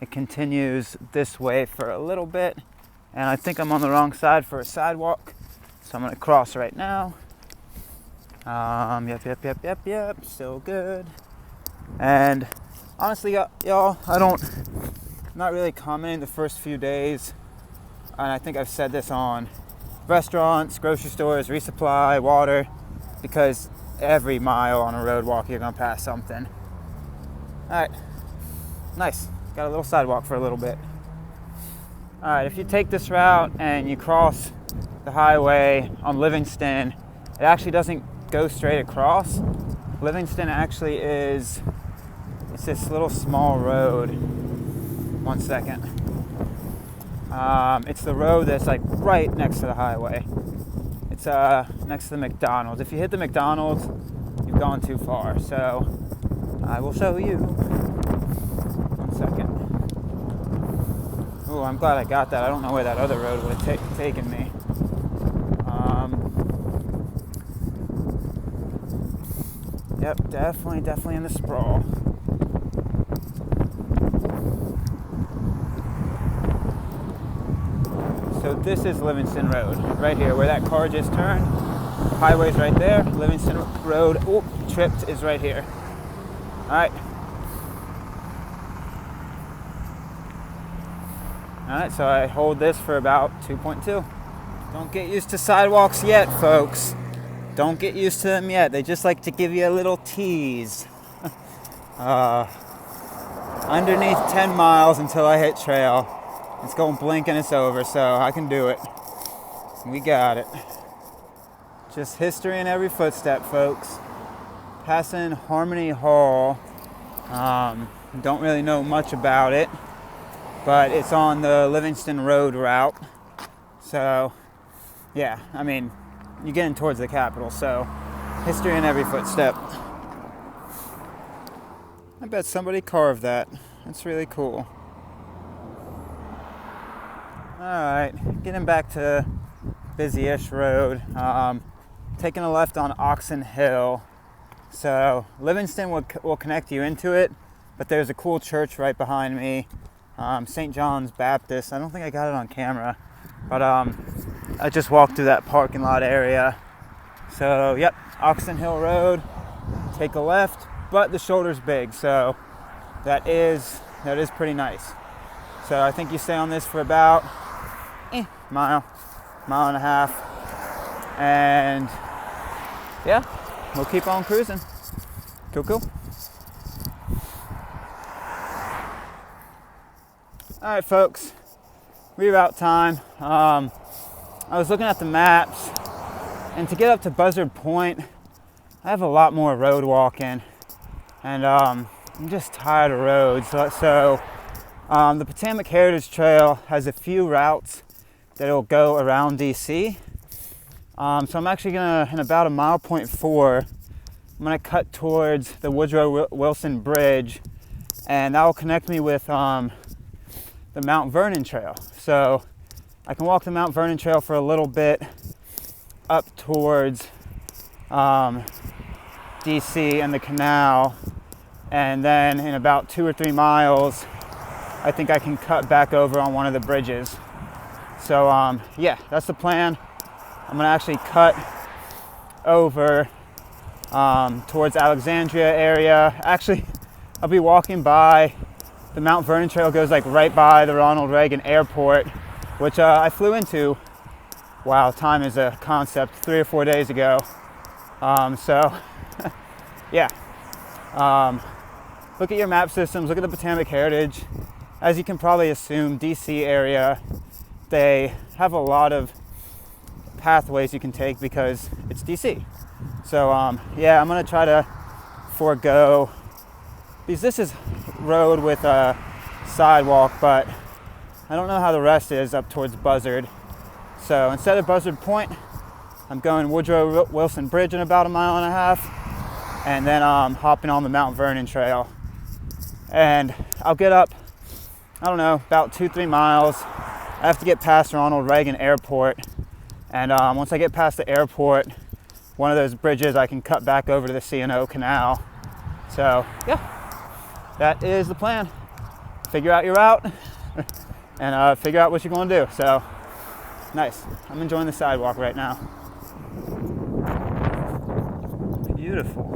It continues this way for a little bit, and I think I'm on the wrong side for a sidewalk, so I'm gonna cross right now. Yep, still good. And honestly, y'all, I'm not really commenting the first few days, and I think I've said this on restaurants, grocery stores, resupply, water, because every mile on a road walk you're gonna pass something. All right, nice. Got a little sidewalk for a little bit. All right, if you take this route and you cross the highway on Livingston, it actually doesn't go straight across. Livingston actually is, it's this little small road. One second. It's the road that's like right next to the highway. It's next to the McDonald's. If you hit the McDonald's, you've gone too far. So I will show you. One second. Oh, I'm glad I got that. I don't know where that other road would have taken me. Yep, definitely in the sprawl. So this is Livingston Road, right here, where that car just turned. Highway's right there. Livingston Road, tripped, is right here. All right. All right, so I hold this for about 2.2. Don't get used to sidewalks yet, folks. Don't get used to them yet. They just like to give you a little tease. Underneath 10 miles until I hit trail. It's going blink and it's over, so I can do it. We got it. Just history in every footstep, folks. Passing Harmony Hall. Don't really know much about it, but it's on the Livingston Road route. So, yeah, I mean, you're getting towards the capital, so history in every footstep. I bet somebody carved that. That's really cool. Alright, getting back to busy-ish road. Taking a left on Oxon Hill. So Livingston will connect you into it, but there's a cool church right behind me. St. John's Baptist. I don't think I got it on camera, but I just walked through that parking lot area. So yep, Oxon Hill Road, take a left, but the shoulder's big, so that is pretty nice. So I think you stay on this for about mile and a half, and yeah, we'll keep on cruising. Cool. All right, folks, reroute time. I was looking at the maps, and to get up to Buzzard Point, I have a lot more road walking, and I'm just tired of roads. So the Potomac Heritage Trail has a few routes that'll go around DC. So I'm actually gonna, in about 1.4 miles, I'm gonna cut towards the Woodrow Wilson Bridge, and that will connect me with the Mount Vernon Trail. So I can walk the Mount Vernon Trail for a little bit up towards DC and the canal, and then in about 2 or 3 miles, I think I can cut back over on one of the bridges. So yeah, that's the plan. I'm gonna actually cut over towards Alexandria area. Actually, I'll be walking by the Mount Vernon Trail, goes like right by the Ronald Reagan Airport, which I flew into. Wow, time is a concept. 3 or 4 days ago. So yeah, look at your map systems, look at the Potomac Heritage. As you can probably assume, DC area, they have a lot of pathways you can take because it's DC. So yeah, I'm gonna try to forego, because this is road with a sidewalk, but I don't know how the rest is up towards Buzzard. So instead of Buzzard Point, I'm going Woodrow Wilson Bridge in about 1.5 miles, and then hopping on the Mount Vernon Trail. And I'll get up, I don't know, about 2-3 miles. I have to get past Ronald Reagan Airport, and once I get past the airport, one of those bridges, I can cut back over to the C&O Canal. So yeah, that is the plan. Figure out your route and figure out what you're going to do. So nice. I'm enjoying the sidewalk right now. Beautiful.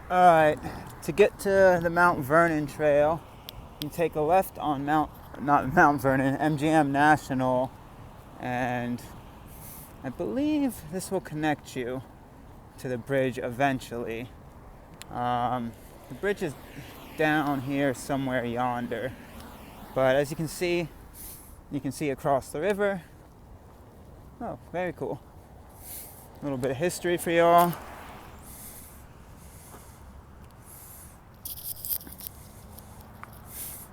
All right, To get to the Mount Vernon Trail, you take a left on not Mount Vernon, MGM National, and I believe this will connect you to the bridge eventually. The bridge is down here somewhere yonder, but as you can see across the river. Oh, very cool. A little bit of history for y'all.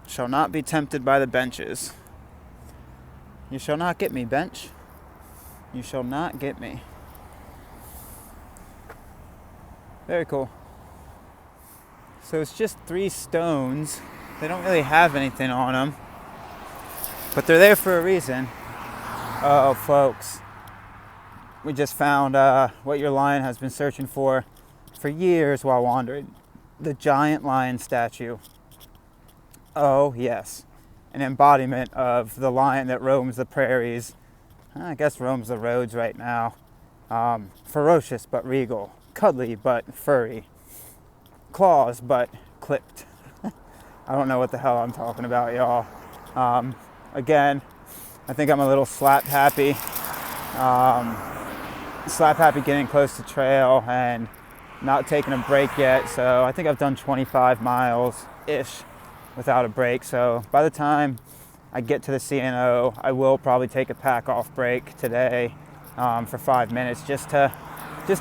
Shall not be tempted by the benches. You shall not get me, bench. You shall not get me. Very cool. So it's just 3 stones. They don't really have anything on them, but they're there for a reason. Oh, folks. We just found what your lion has been searching for years while wandering. The giant lion statue. Oh, yes. An embodiment of the lion that roams the prairies. I guess roams the roads right now. Ferocious but regal. Cuddly but furry. Claws but clipped. I don't know what the hell I'm talking about, y'all. Again, I think I'm a little slap happy. Slap happy getting close to trail and not taking a break yet. So I think I've done 25 miles-ish without a break. So by the time I get to the C&O, I will probably take a pack off break today for 5 minutes just to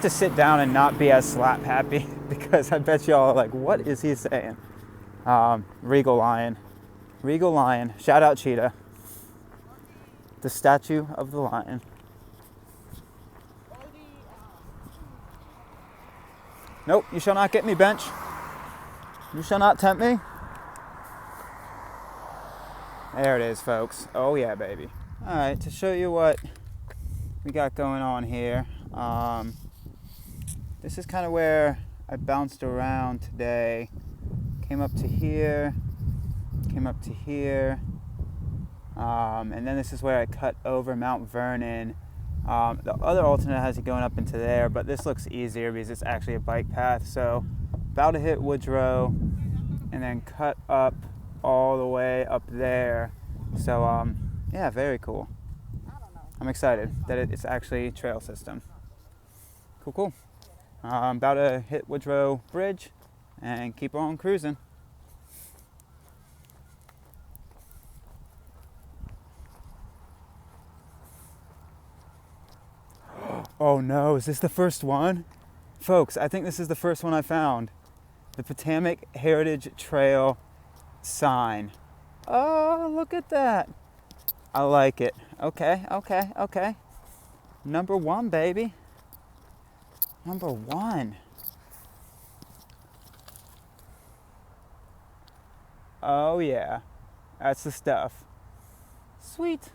sit down and not be as slap happy, because I bet y'all are like, what is he saying? Regal lion. Shout out cheetah. The statue of the lion. Nope, you shall not get me, bench. You shall not tempt me. There it is, folks. Oh yeah, baby. All right, to show you what we got going on here. This is kind of where I bounced around today. Came up to here, and then this is where I cut over Mount Vernon. The other alternate has it going up into there, but this looks easier because it's actually a bike path. So about to hit Woodrow and then cut up all the way up there. So yeah, very cool. I'm excited that it's actually a trail system. Cool. I'm about to hit Woodrow Bridge and keep on cruising. Oh no, is this the first one? Folks, I think this is the first one I found. The Potomac Heritage Trail sign. Oh, look at that. I like it. Okay. Number 1, baby. Number 1. Oh yeah, that's the stuff. Sweet.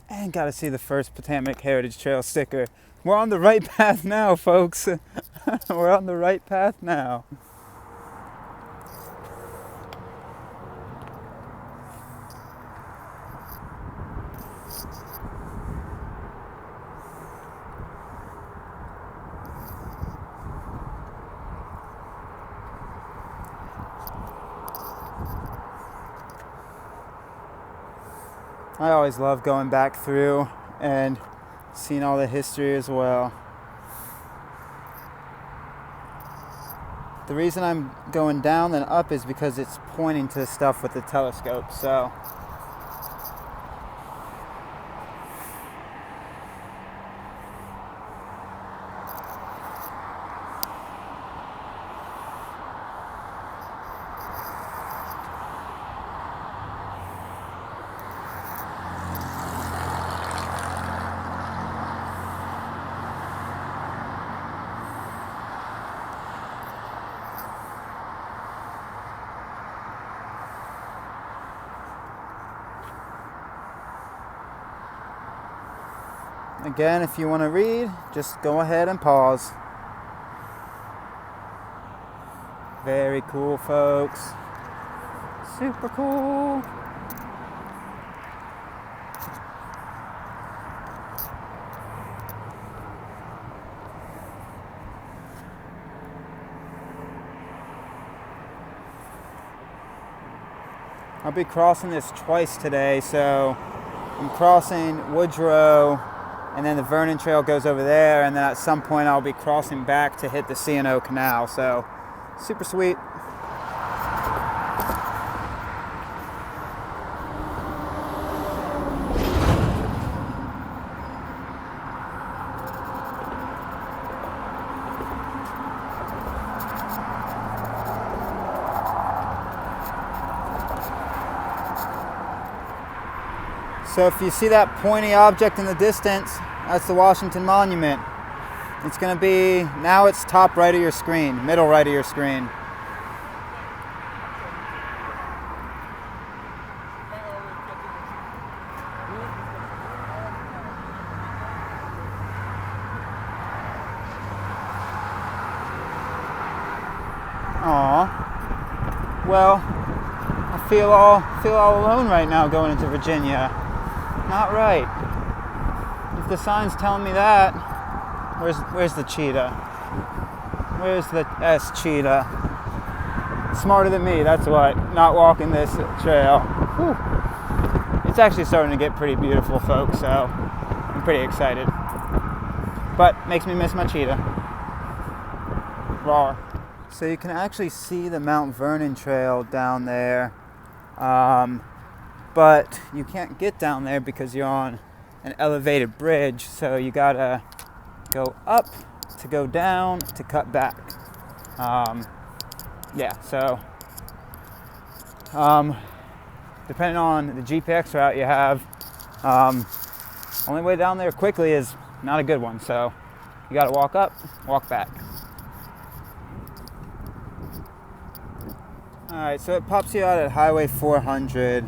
And gotta see the first Potomac Heritage Trail sticker. We're on the right path now, folks. We're on the right path now. I always love going back through and seeing all the history as well. The reason I'm going down and up is because it's pointing to stuff with the telescope, so. Again, if you want to read, just go ahead and pause. Very cool, folks. Super cool. I'll be crossing this twice today, so I'm crossing Woodrow, and then the Vernon Trail goes over there, and then at some point I'll be crossing back to hit the C&O Canal, so super sweet. So if you see that pointy object in the distance, that's the Washington Monument. It's going to be, now it's top right of your screen, middle right of your screen. Aw. Well, I feel all alone right now going into Virginia. Not right. If the sign's telling me that, where's the cheetah? Where's the S cheetah? Smarter than me, that's what. Not walking this trail. Whew. It's actually starting to get pretty beautiful, folks, so I'm pretty excited. But makes me miss my cheetah. Raw. So you can actually see the Mount Vernon Trail down there. But you can't get down there because you're on an elevated bridge, so you gotta go up to go down to cut back. Yeah, so depending on the GPX route you have, only way down there quickly is not a good one, so you gotta walk up, walk back. Alright, so it pops you out at Highway 400.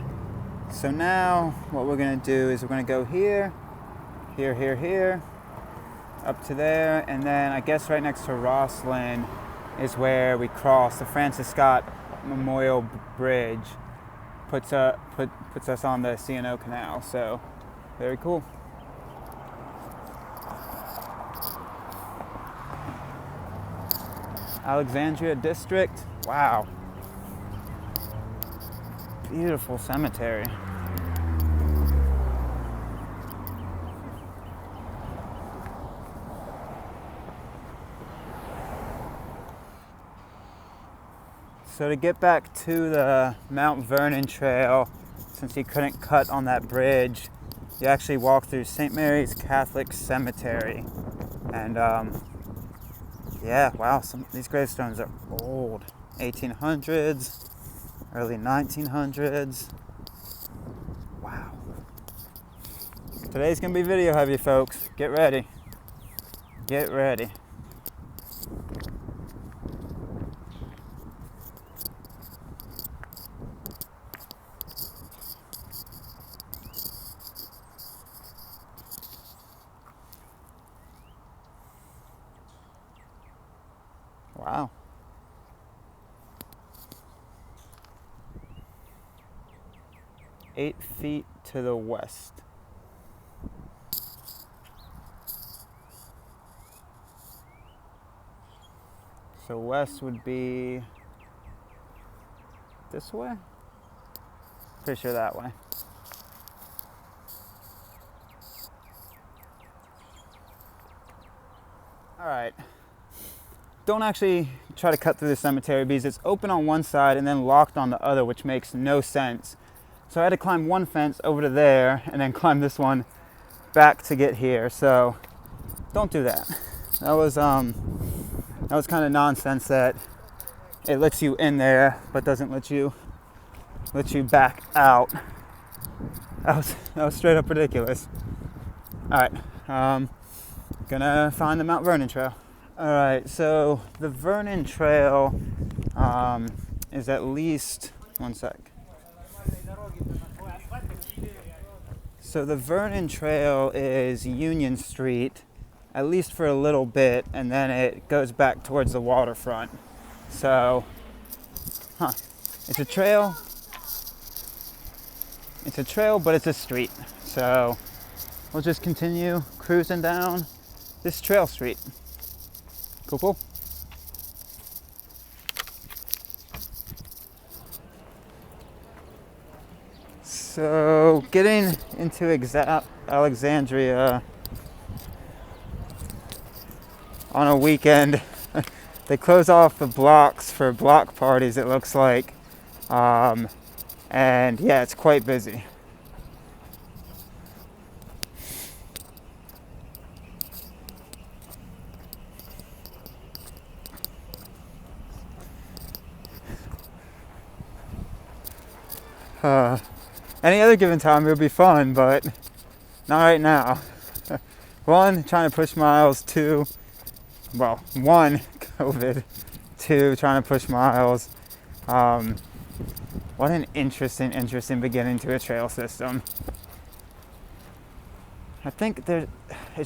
So now what we're going to do is we're going to go here, up to there, and then I guess right next to Rosslyn is where we cross the Francis Scott Memorial Bridge. Puts us on the C&O Canal, so very cool. Alexandria District, wow. Beautiful cemetery. So to get back to the Mount Vernon Trail, since you couldn't cut on that bridge, you actually walk through St. Mary's Catholic Cemetery. And yeah, wow, these gravestones are old. 1800s. Early 1900s. Wow. Today's gonna be video heavy, folks. Get ready. Get ready. Wow. Eight feet to the west. So west would be this way? Pretty sure that way. All right. Don't actually try to cut through the cemetery because it's open on one side and then locked on the other, which makes no sense. So I had to climb one fence over to there and then climb this one back to get here. So don't do that. That was kind of nonsense that it lets you in there but doesn't let you back out. That was straight up ridiculous. All right, gonna find the Mount Vernon Trail. All right, so the Vernon Trail is at least, one sec. So the Vernon Trail is Union Street, at least for a little bit, and then it goes back towards the waterfront. So, it's a trail, but it's a street. So we'll just continue cruising down this trail street. Cool. So getting into Alexandria on a weekend, they close off the blocks for block parties, it looks like. And yeah, it's quite busy. Any other given time it would be fun, but not right now. One, trying to push miles. Two, well, one, COVID. Two, trying to push miles. What an interesting beginning to a trail system. I think it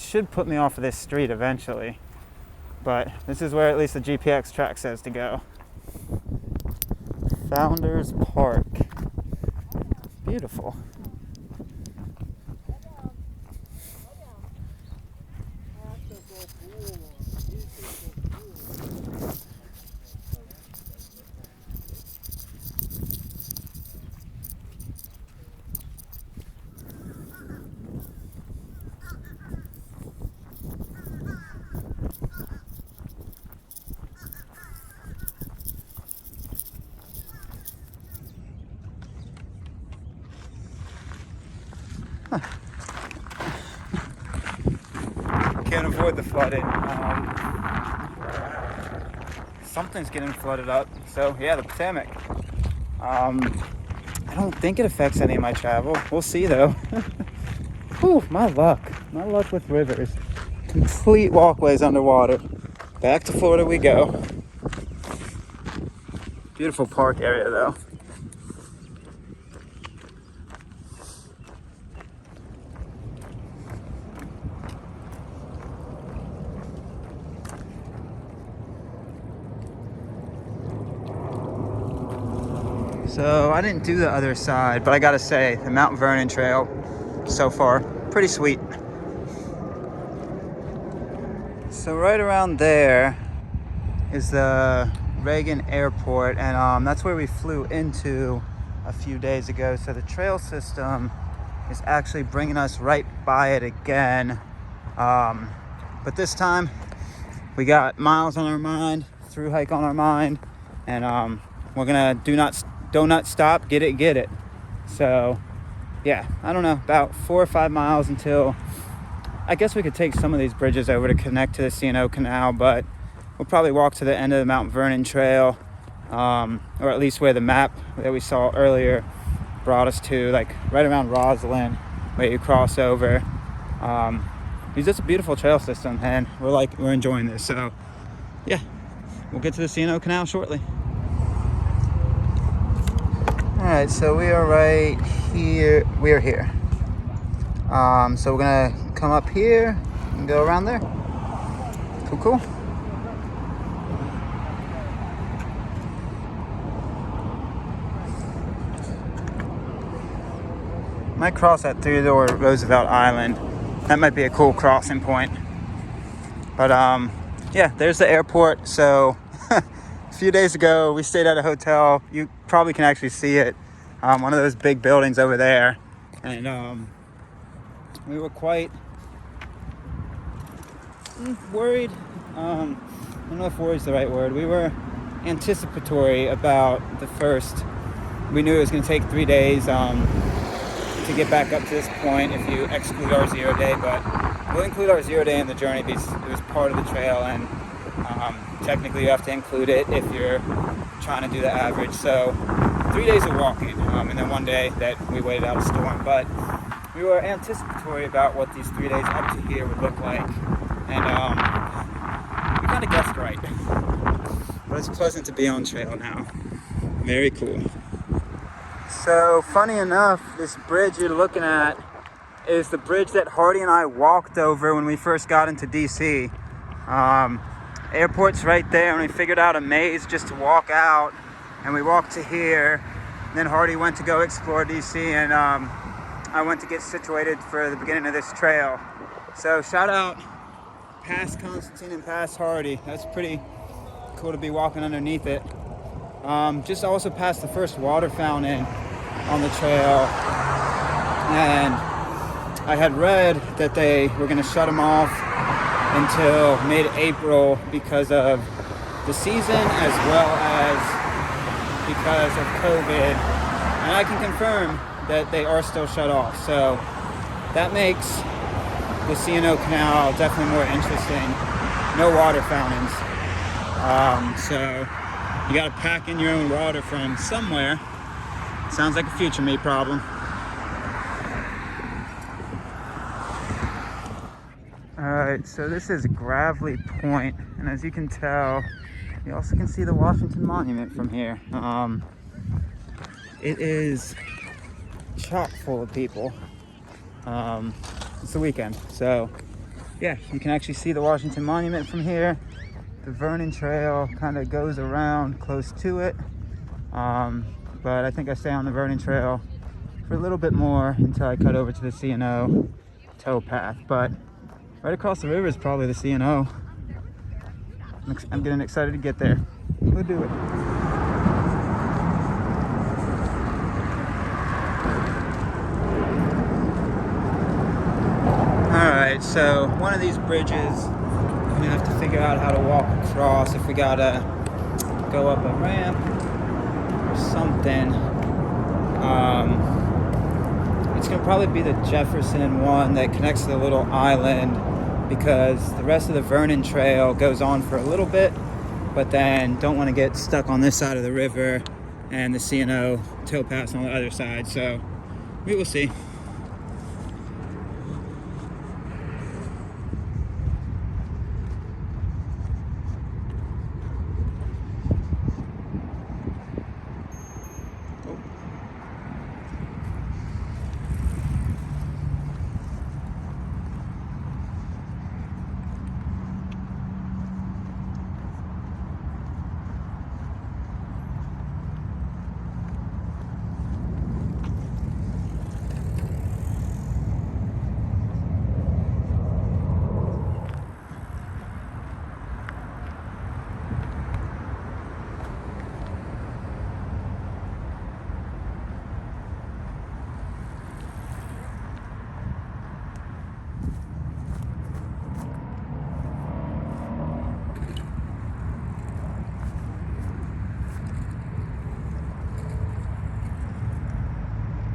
should put me off of this street eventually, but this is where at least the GPX track says to go. Founders Park. Beautiful. Can't avoid the flooding. Something's getting flooded up. So yeah, the Potomac. I don't think it affects any of my travel. We'll see though. Whew, my luck with rivers. Complete walkways underwater. Back to Florida we go. Beautiful park area though. So I didn't do the other side, but I gotta say, the Mount Vernon trail so far, pretty sweet. So right around there is the Reagan Airport, and that's where we flew into a few days ago. So the trail system is actually bringing us right by it again. But this time we got miles on our mind, through hike on our mind, and we're gonna do not stop, get it. So yeah, I don't know, about 4 or 5 miles until, I guess we could take some of these bridges over to connect to the C&O Canal, but we'll probably walk to the end of the Mount Vernon trail, or at least where the map that we saw earlier brought us to, like right around Roslyn, where you cross over. It's just a beautiful trail system, and we're enjoying this. So yeah, we'll get to the C&O Canal shortly. Alright, so we are right here. We are here. So we're gonna come up here and go around there. Cool. Might cross at Theodore Roosevelt Island. That might be a cool crossing point. But yeah, there's the airport. So a few days ago, we stayed at a hotel. You probably can actually see it. One of those big buildings over there. And we were quite worried. I don't know if worried is the right word. We were anticipatory about the first. We knew it was going to take 3 days to get back up to this point if you exclude our 0 day. But we'll include our 0 day in the journey because it was part of the trail, and technically you have to include it if you're trying to do the average. So 3 days of walking, and then 1 day that we waited out a storm. But we were anticipatory about what these 3 days up to here would look like, and we kind of guessed right. But it's pleasant to be on trail now. Very cool. So funny enough, this bridge you're looking at is the bridge that Hardy and I walked over when we first got into DC. Airport's right there, and we figured out a maze just to walk out, and we walked to here. And then Hardy went to go explore DC, and I went to get situated for the beginning of this trail. So shout out past Constantine and past Hardy. That's pretty cool to be walking underneath it. Just also past the first water fountain on the trail. And I had read that they were going to shut them off until mid-April because of the season as well as because of COVID. And I can confirm that they are still shut off. So that makes the C&O Canal definitely more interesting. No water fountains. So you got to pack in your own water from somewhere. Sounds like a future me problem. Alright, so this is Gravelly Point, and as you can tell, you also can see the Washington Monument from here. It is chock full of people. It's the weekend, so yeah, you can actually see the Washington Monument from here. The Vernon Trail kind of goes around close to it, but I think I stay on the Vernon Trail for a little bit more until I cut over to the C&O towpath. But right across the river is probably the C&O. I'm getting excited to get there. We'll do it. Alright, so one of these bridges, I'm gonna have to figure out how to walk across, if we gotta go up a ramp or something. It's gonna probably be the Jefferson one that connects to the little island, because the rest of the Vernon Trail goes on for a little bit, but then don't want to get stuck on this side of the river and the C&O towpath on the other side, so we will see.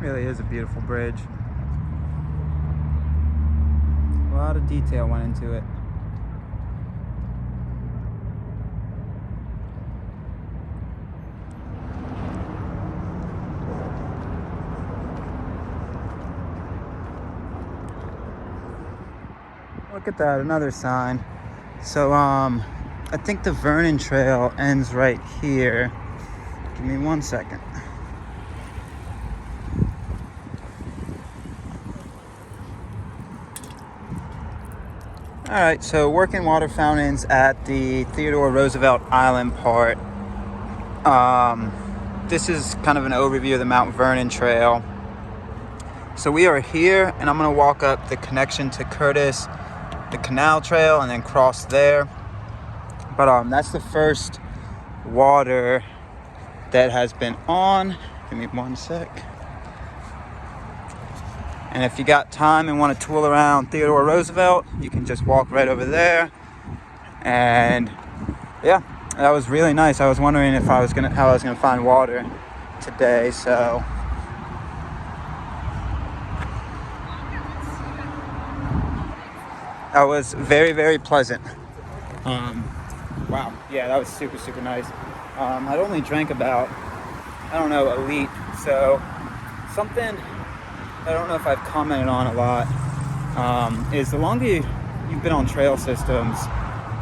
Really is a beautiful bridge. A lot of detail went into it. Look at that, another sign. So I think the Vernon Trail ends right here. Give me 1 second. Alright, so working water fountains at the Theodore Roosevelt Island part. This is kind of an overview of the Mount Vernon Trail. So we are here, and I'm going to walk up the connection to Curtis, the Canal Trail, and then cross there. But that's the first water that has been on. Give me 1 sec. And if you got time and want to tool around Theodore Roosevelt, you can just walk right over there. And yeah, that was really nice. I was wondering if how I was gonna find water today. So that was very, very pleasant. Wow, yeah, that was super, super nice. I'd only drank about, I don't know, a liter. So something I don't know if I've commented on a lot, is the longer you've been on trail systems,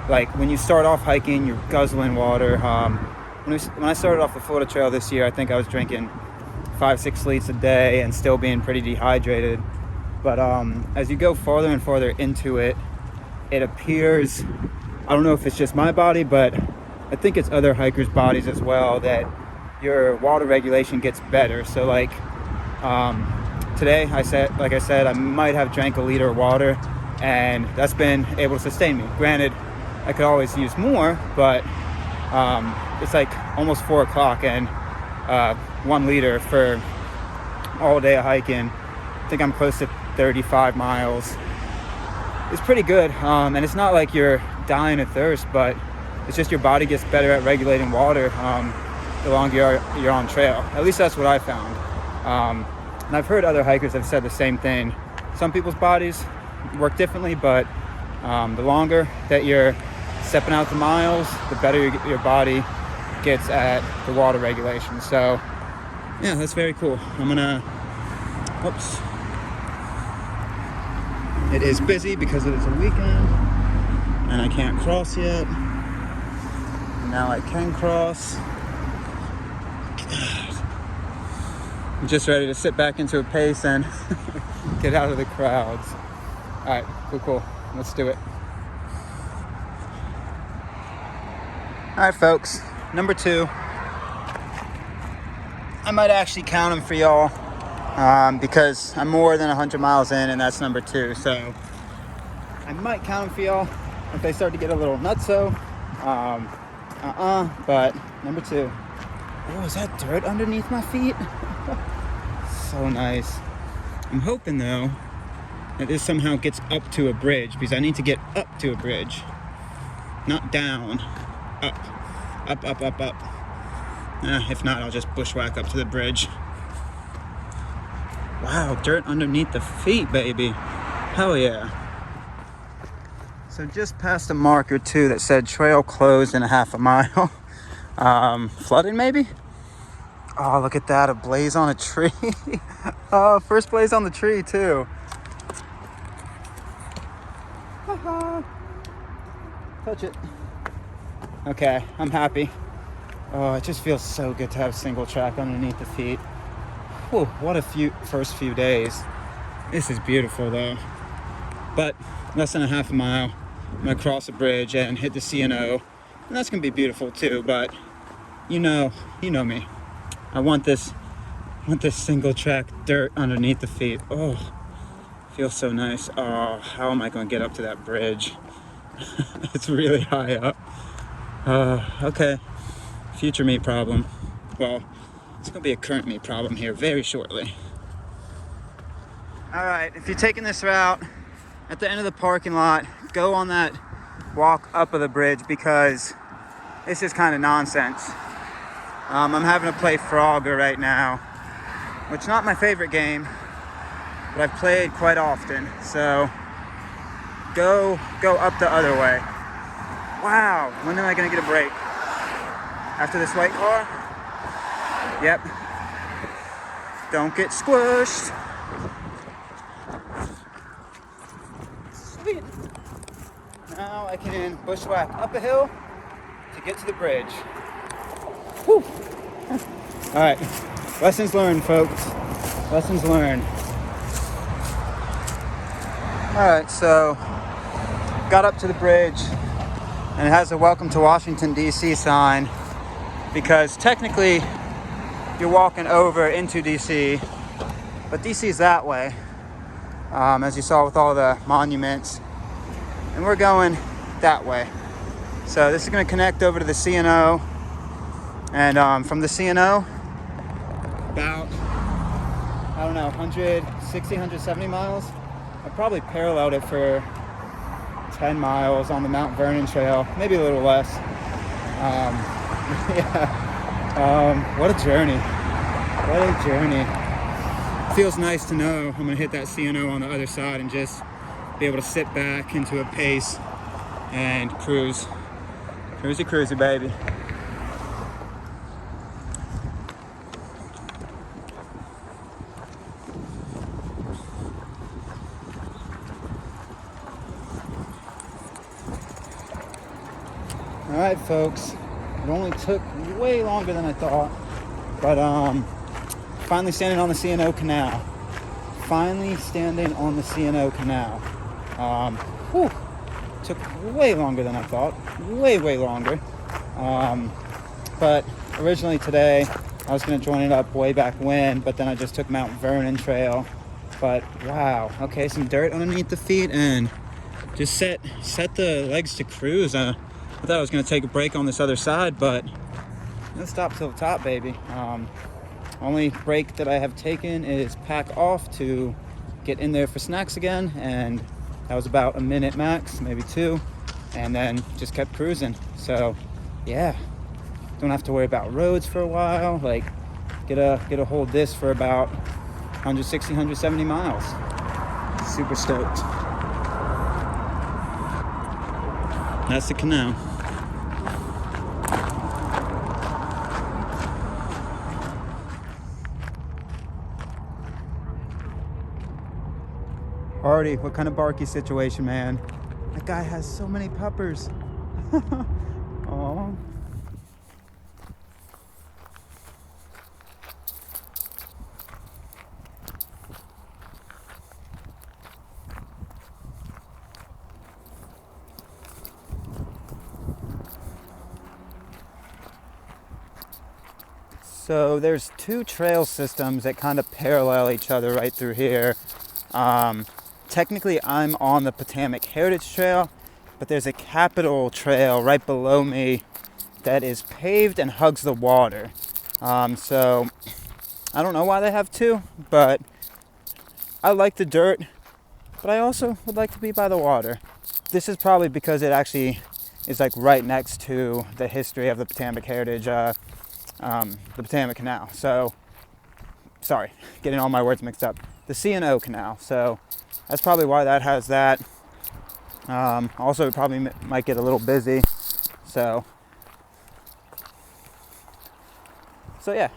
like when you start off hiking, you're guzzling water. When I started off the Florida Trail this year, I think I was drinking 5-6 liters a day and still being pretty dehydrated. But as you go farther and farther into it, it appears, I don't know if it's just my body, but I think it's other hikers' bodies as well, that your water regulation gets better. So like, today, like I said, I might have drank a liter of water, and that's been able to sustain me. Granted, I could always use more, but it's like almost 4 o'clock, and 1 liter for all day of hiking I think I'm close to 35 miles. It's pretty good, and it's not like you're dying of thirst, but it's just your body gets better at regulating water the longer you're on trail. At least that's what I found. And I've heard other hikers have said the same thing. Some people's bodies work differently, but the longer that you're stepping out the miles, the better your body gets at the water regulation. So yeah, that's very cool. I'm gonna, whoops. It is busy because it is a weekend and I can't cross yet. Now I can cross. God. I'm just ready to sit back into a pace and get out of the crowds. All right, cool. Let's do it. All right, folks, number 2. I might actually count them for y'all because I'm more than 100 miles in, and that's number 2. So I might count them for y'all if they start to get a little nutso. But number 2. Oh, is that dirt underneath my feet? So nice. I'm hoping though that this somehow gets up to a bridge, because I need to get up to a bridge, not down. Up. If not, I'll just bushwhack up to the bridge. Wow, dirt underneath the feet, baby. Hell yeah. So just past a marker too that said trail closed in a half a mile. Flooded maybe? Oh, look at that, a blaze on a tree. Oh, first blaze on the tree too. Touch it. Okay, I'm happy. Oh, it just feels so good to have single track underneath the feet. Whew, what a first few days. This is beautiful though. But less than a half a mile, I'm gonna cross a bridge and hit the C&O, and that's gonna be beautiful too. But you know me. I want this single track dirt underneath the feet. Oh, feels so nice. Oh, how am I gonna get up to that bridge? It's really high up. Okay, future me problem. Well, it's gonna be a current me problem here very shortly. All right, if you're taking this route, at the end of the parking lot, go on that walk up of the bridge, because this is kind of nonsense. I'm having to play Frogger right now, which is not my favorite game, but I've played quite often. So go up the other way. Wow, when am I gonna get a break? After this white car? Yep. Don't get squished. Sweet. Now I can bushwhack up a hill to get to the bridge. Whew. All right, lessons learned, folks. Lessons learned. All right, so got up to the bridge, and it has a welcome to Washington, D.C. sign, because technically you're walking over into D.C., but D.C. is that way, as you saw with all the monuments, and we're going that way. So this is going to connect over to the C&O, and from the C&O, about, I don't know, 160, 170 miles. I probably paralleled it for 10 miles on the Mount Vernon trail, maybe a little less. What a journey. What a journey. Feels nice to know I'm gonna hit that C&O on the other side and just be able to sit back into a pace and cruise. Cruisy, baby. All right, folks, it only took way longer than I thought, but finally standing on the C&O Canal. Whew, took way longer than I thought, way longer. But originally today, I was gonna join it up way back when, but then I just took Mount Vernon trail. But wow, okay, some dirt underneath the feet and just set the legs to cruise. I thought I was going to take a break on this other side, but no stop till the top, baby. Only break that I have taken is pack off to get in there for snacks again, and that was about a minute max, maybe 2, and then just kept cruising. So yeah, don't have to worry about roads for a while. Like, get a hold this for about 160, 170 miles. Super stoked. That's the canal. Hardy, what kind of barky situation, man? That guy has so many puppers. Aww. So there's 2 trail systems that kind of parallel each other right through here. Technically, I'm on the Potomac Heritage Trail, but there's a Capitol Trail right below me that is paved and hugs the water. So I don't know why they have 2, but I like the dirt, but I also would like to be by the water. This is probably because it actually is like right next to the history of the Potomac Heritage, the Potomac Canal. So, sorry, getting all my words mixed up. The C&O Canal. So that's probably why that has that. Also, it probably might get a little busy. So yeah,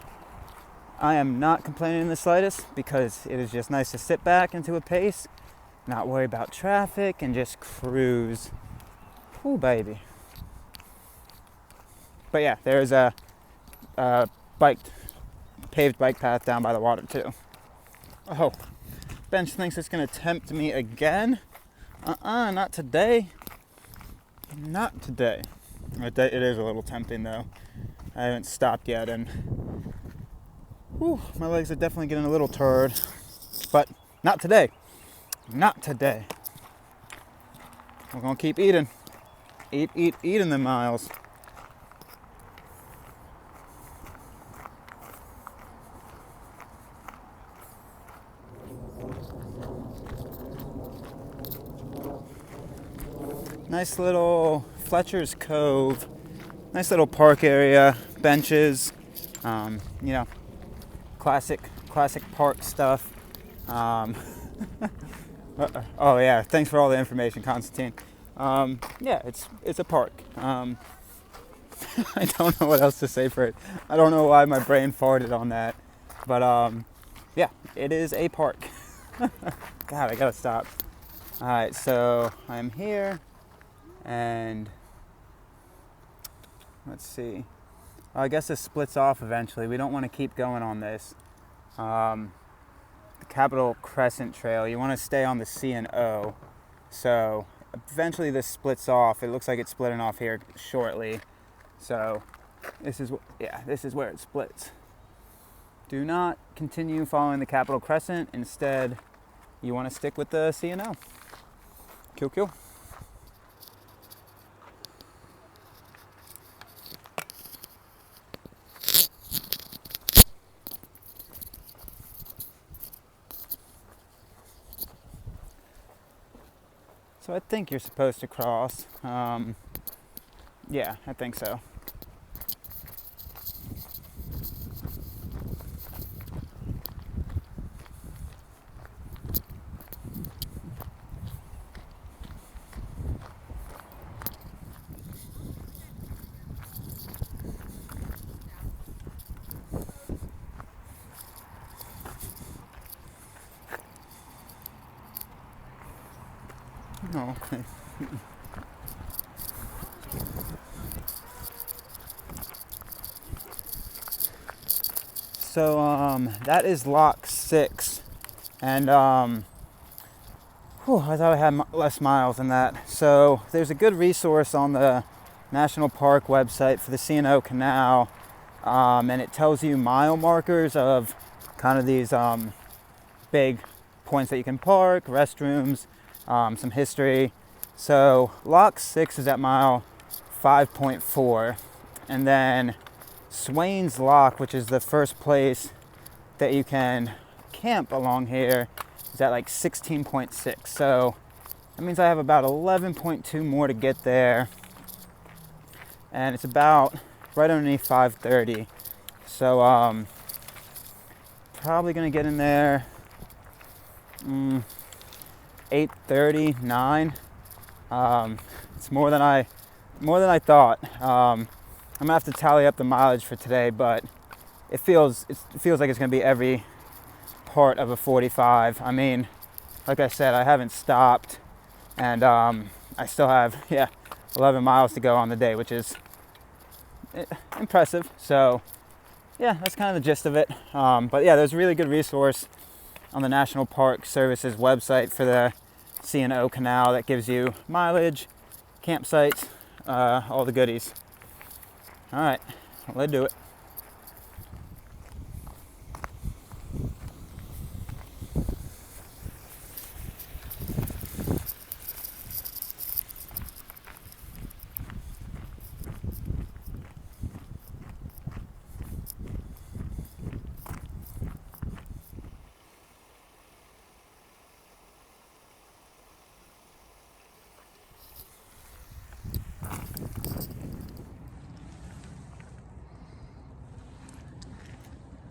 I am not complaining in the slightest, because it is just nice to sit back into a pace, not worry about traffic, and just cruise. Ooh, baby. But yeah, there's a paved bike path down by the water too. Oh, Bench thinks it's gonna tempt me again. Not today. Not today. It is a little tempting though. I haven't stopped yet, and my legs are definitely getting a little tired. But not today. Not today. We're gonna keep eating. Eating the miles. Nice little Fletcher's Cove. Nice little park area, benches, classic park stuff. Oh yeah, thanks for all the information, Constantine. Yeah, it's a park. I don't know what else to say for it. I don't know why my brain farted on that, but yeah, it is a park. God, I gotta stop. All right, so I'm here. And let's see. I guess this splits off eventually. We don't want to keep going on this. The Capitol Crescent Trail. You want to stay on the C&O. So eventually this splits off. It looks like it's splitting off here shortly. So this is where it splits. Do not continue following the Capitol Crescent. Instead, you want to stick with the C&O. Cool. So I think you're supposed to cross. Yeah, I think so. Oh. So that is lock 6, and I thought I had less miles than that. So there's a good resource on the National Park website for the C&O Canal, and it tells you mile markers of kind of these big points that you can park, restrooms, some history. So lock 6 is at mile 5.4, and then Swain's Lock, which is the first place that you can camp along here, is at like 16.6. So that means I have about 11.2 more to get there. And it's about right underneath 5:30. So probably gonna get in there 8:30, 9. It's more than I thought. I'm gonna have to tally up the mileage for today, but it feels like it's gonna be every part of a 45. I mean, like I said, I haven't stopped, and I still have 11 miles to go on the day, which is impressive. So yeah, that's kind of the gist of it. But yeah, there's a really good resource on the National Park Service's website for the C&O Canal that gives you mileage, campsites, all the goodies. All right, let's do it.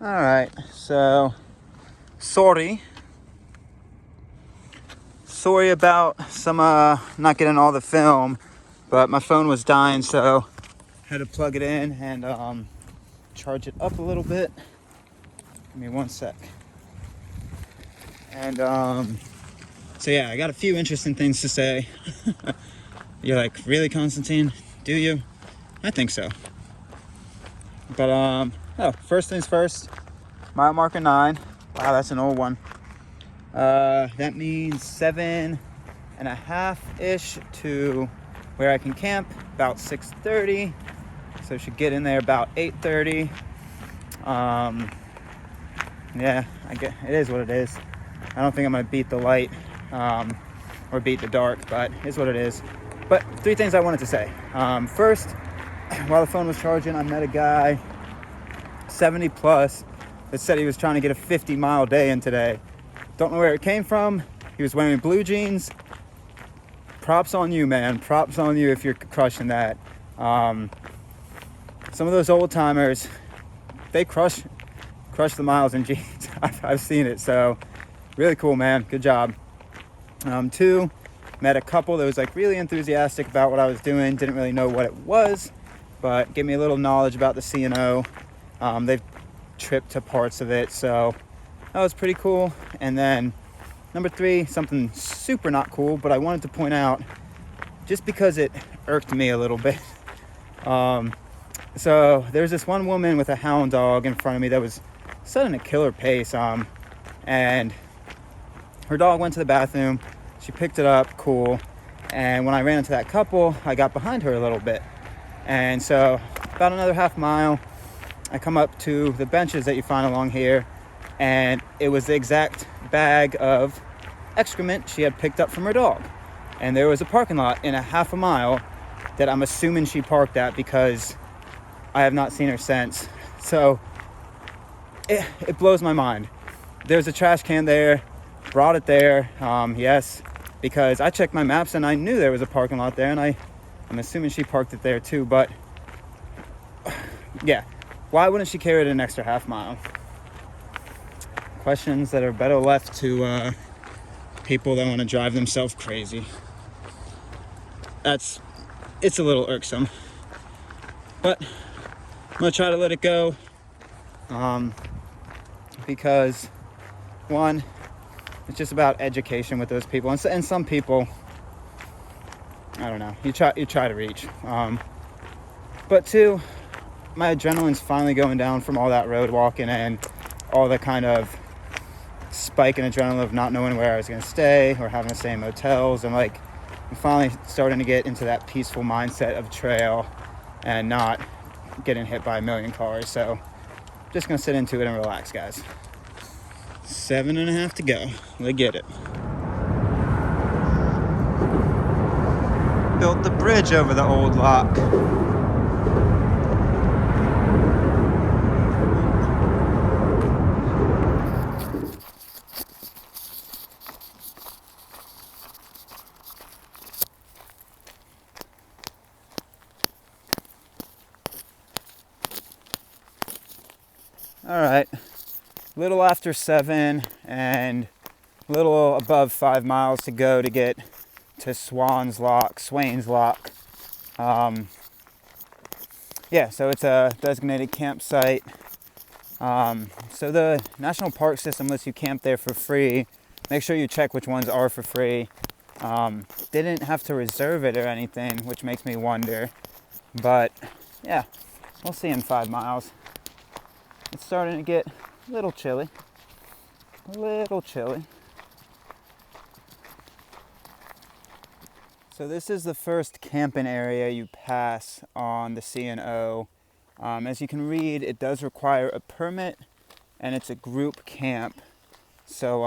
All right, so sorry about some not getting all the film, but my phone was dying, so I had to plug it in and charge it up a little bit. Give me one sec. And so yeah, I got a few interesting things to say. You're like, really, Constantine? Do you? I think so. But first things first, mile marker 9. Wow, that's an old one. That means 7.5-ish to where I can camp, about 6:30. So I should get in there about 8:30. Yeah, it is what it is. I don't think I'm gonna beat the light or beat the dark, but it's what it is. But 3 things I wanted to say. First, while the phone was charging, I met a guy 70 plus that said he was trying to get a 50-mile day in today. Don't know where it came from. He was wearing blue jeans. Props on you, man. Props on you if you're crushing that. Some of those old timers, they crush the miles in jeans. I've seen it. So really cool, man. Good job. 2, met a couple that was like really enthusiastic about what I was doing. Didn't really know what it was, but gave me a little knowledge about the C&O. They've tripped to parts of it, so that was pretty cool. And then number 3, something super not cool, but I wanted to point out just because it irked me a little bit. So there's this one woman with a hound dog in front of me that was setting a killer pace, and her dog went to the bathroom. She picked it up, cool. And when I ran into that couple, I got behind her a little bit. And so about another half mile, I come up to the benches that you find along here, and it was the exact bag of excrement she had picked up from her dog. And there was a parking lot in a half a mile that I'm assuming she parked at, because I have not seen her since. So it blows my mind. There's a trash can there, brought it there, yes, because I checked my maps and I knew there was a parking lot there, and I'm assuming she parked it there too. But yeah, why wouldn't she carry it an extra half mile? Questions that are better left to people that want to drive themselves crazy. It's a little irksome, but I'm gonna try to let it go, because one, it's just about education with those people, and some people, I don't know, you try to reach. But 2, my adrenaline's finally going down from all that road walking and all the kind of spike in adrenaline of not knowing where I was going to stay or having to stay in motels. And like, I'm finally starting to get into that peaceful mindset of trail and not getting hit by a million cars. So just going to sit into it and relax, guys. 7.5 to go. Let's get it. Built the bridge over the old lock. All right, little after 7 and little above 5 miles to go to get to Swain's Lock. Yeah, so it's a designated campsite. So the National Park System lets you camp there for free. Make sure you check which ones are for free. Didn't have to reserve it or anything, which makes me wonder. But yeah, we'll see in 5 miles. It's starting to get a little chilly. So this is the first camping area you pass on the C&O. As you can read, it does require a permit and it's a group camp. So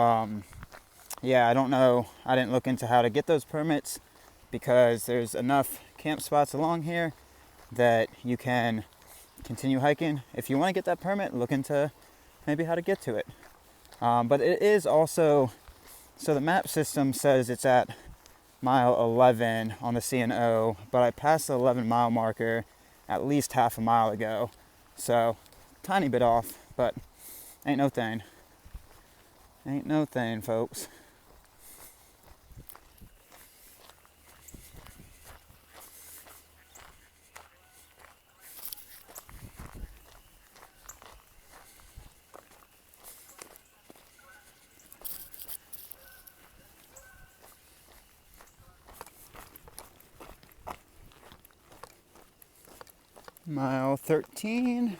yeah, I don't know. I didn't look into how to get those permits because there's enough camp spots along here that you can continue hiking. If you want to get that permit, look into maybe how to get to it. But it is also, so the map system says it's at mile 11 on the C&O, but I passed the 11-mile marker at least half a mile ago. So, tiny bit off, but ain't no thing. Ain't no thing, folks. Mile 13.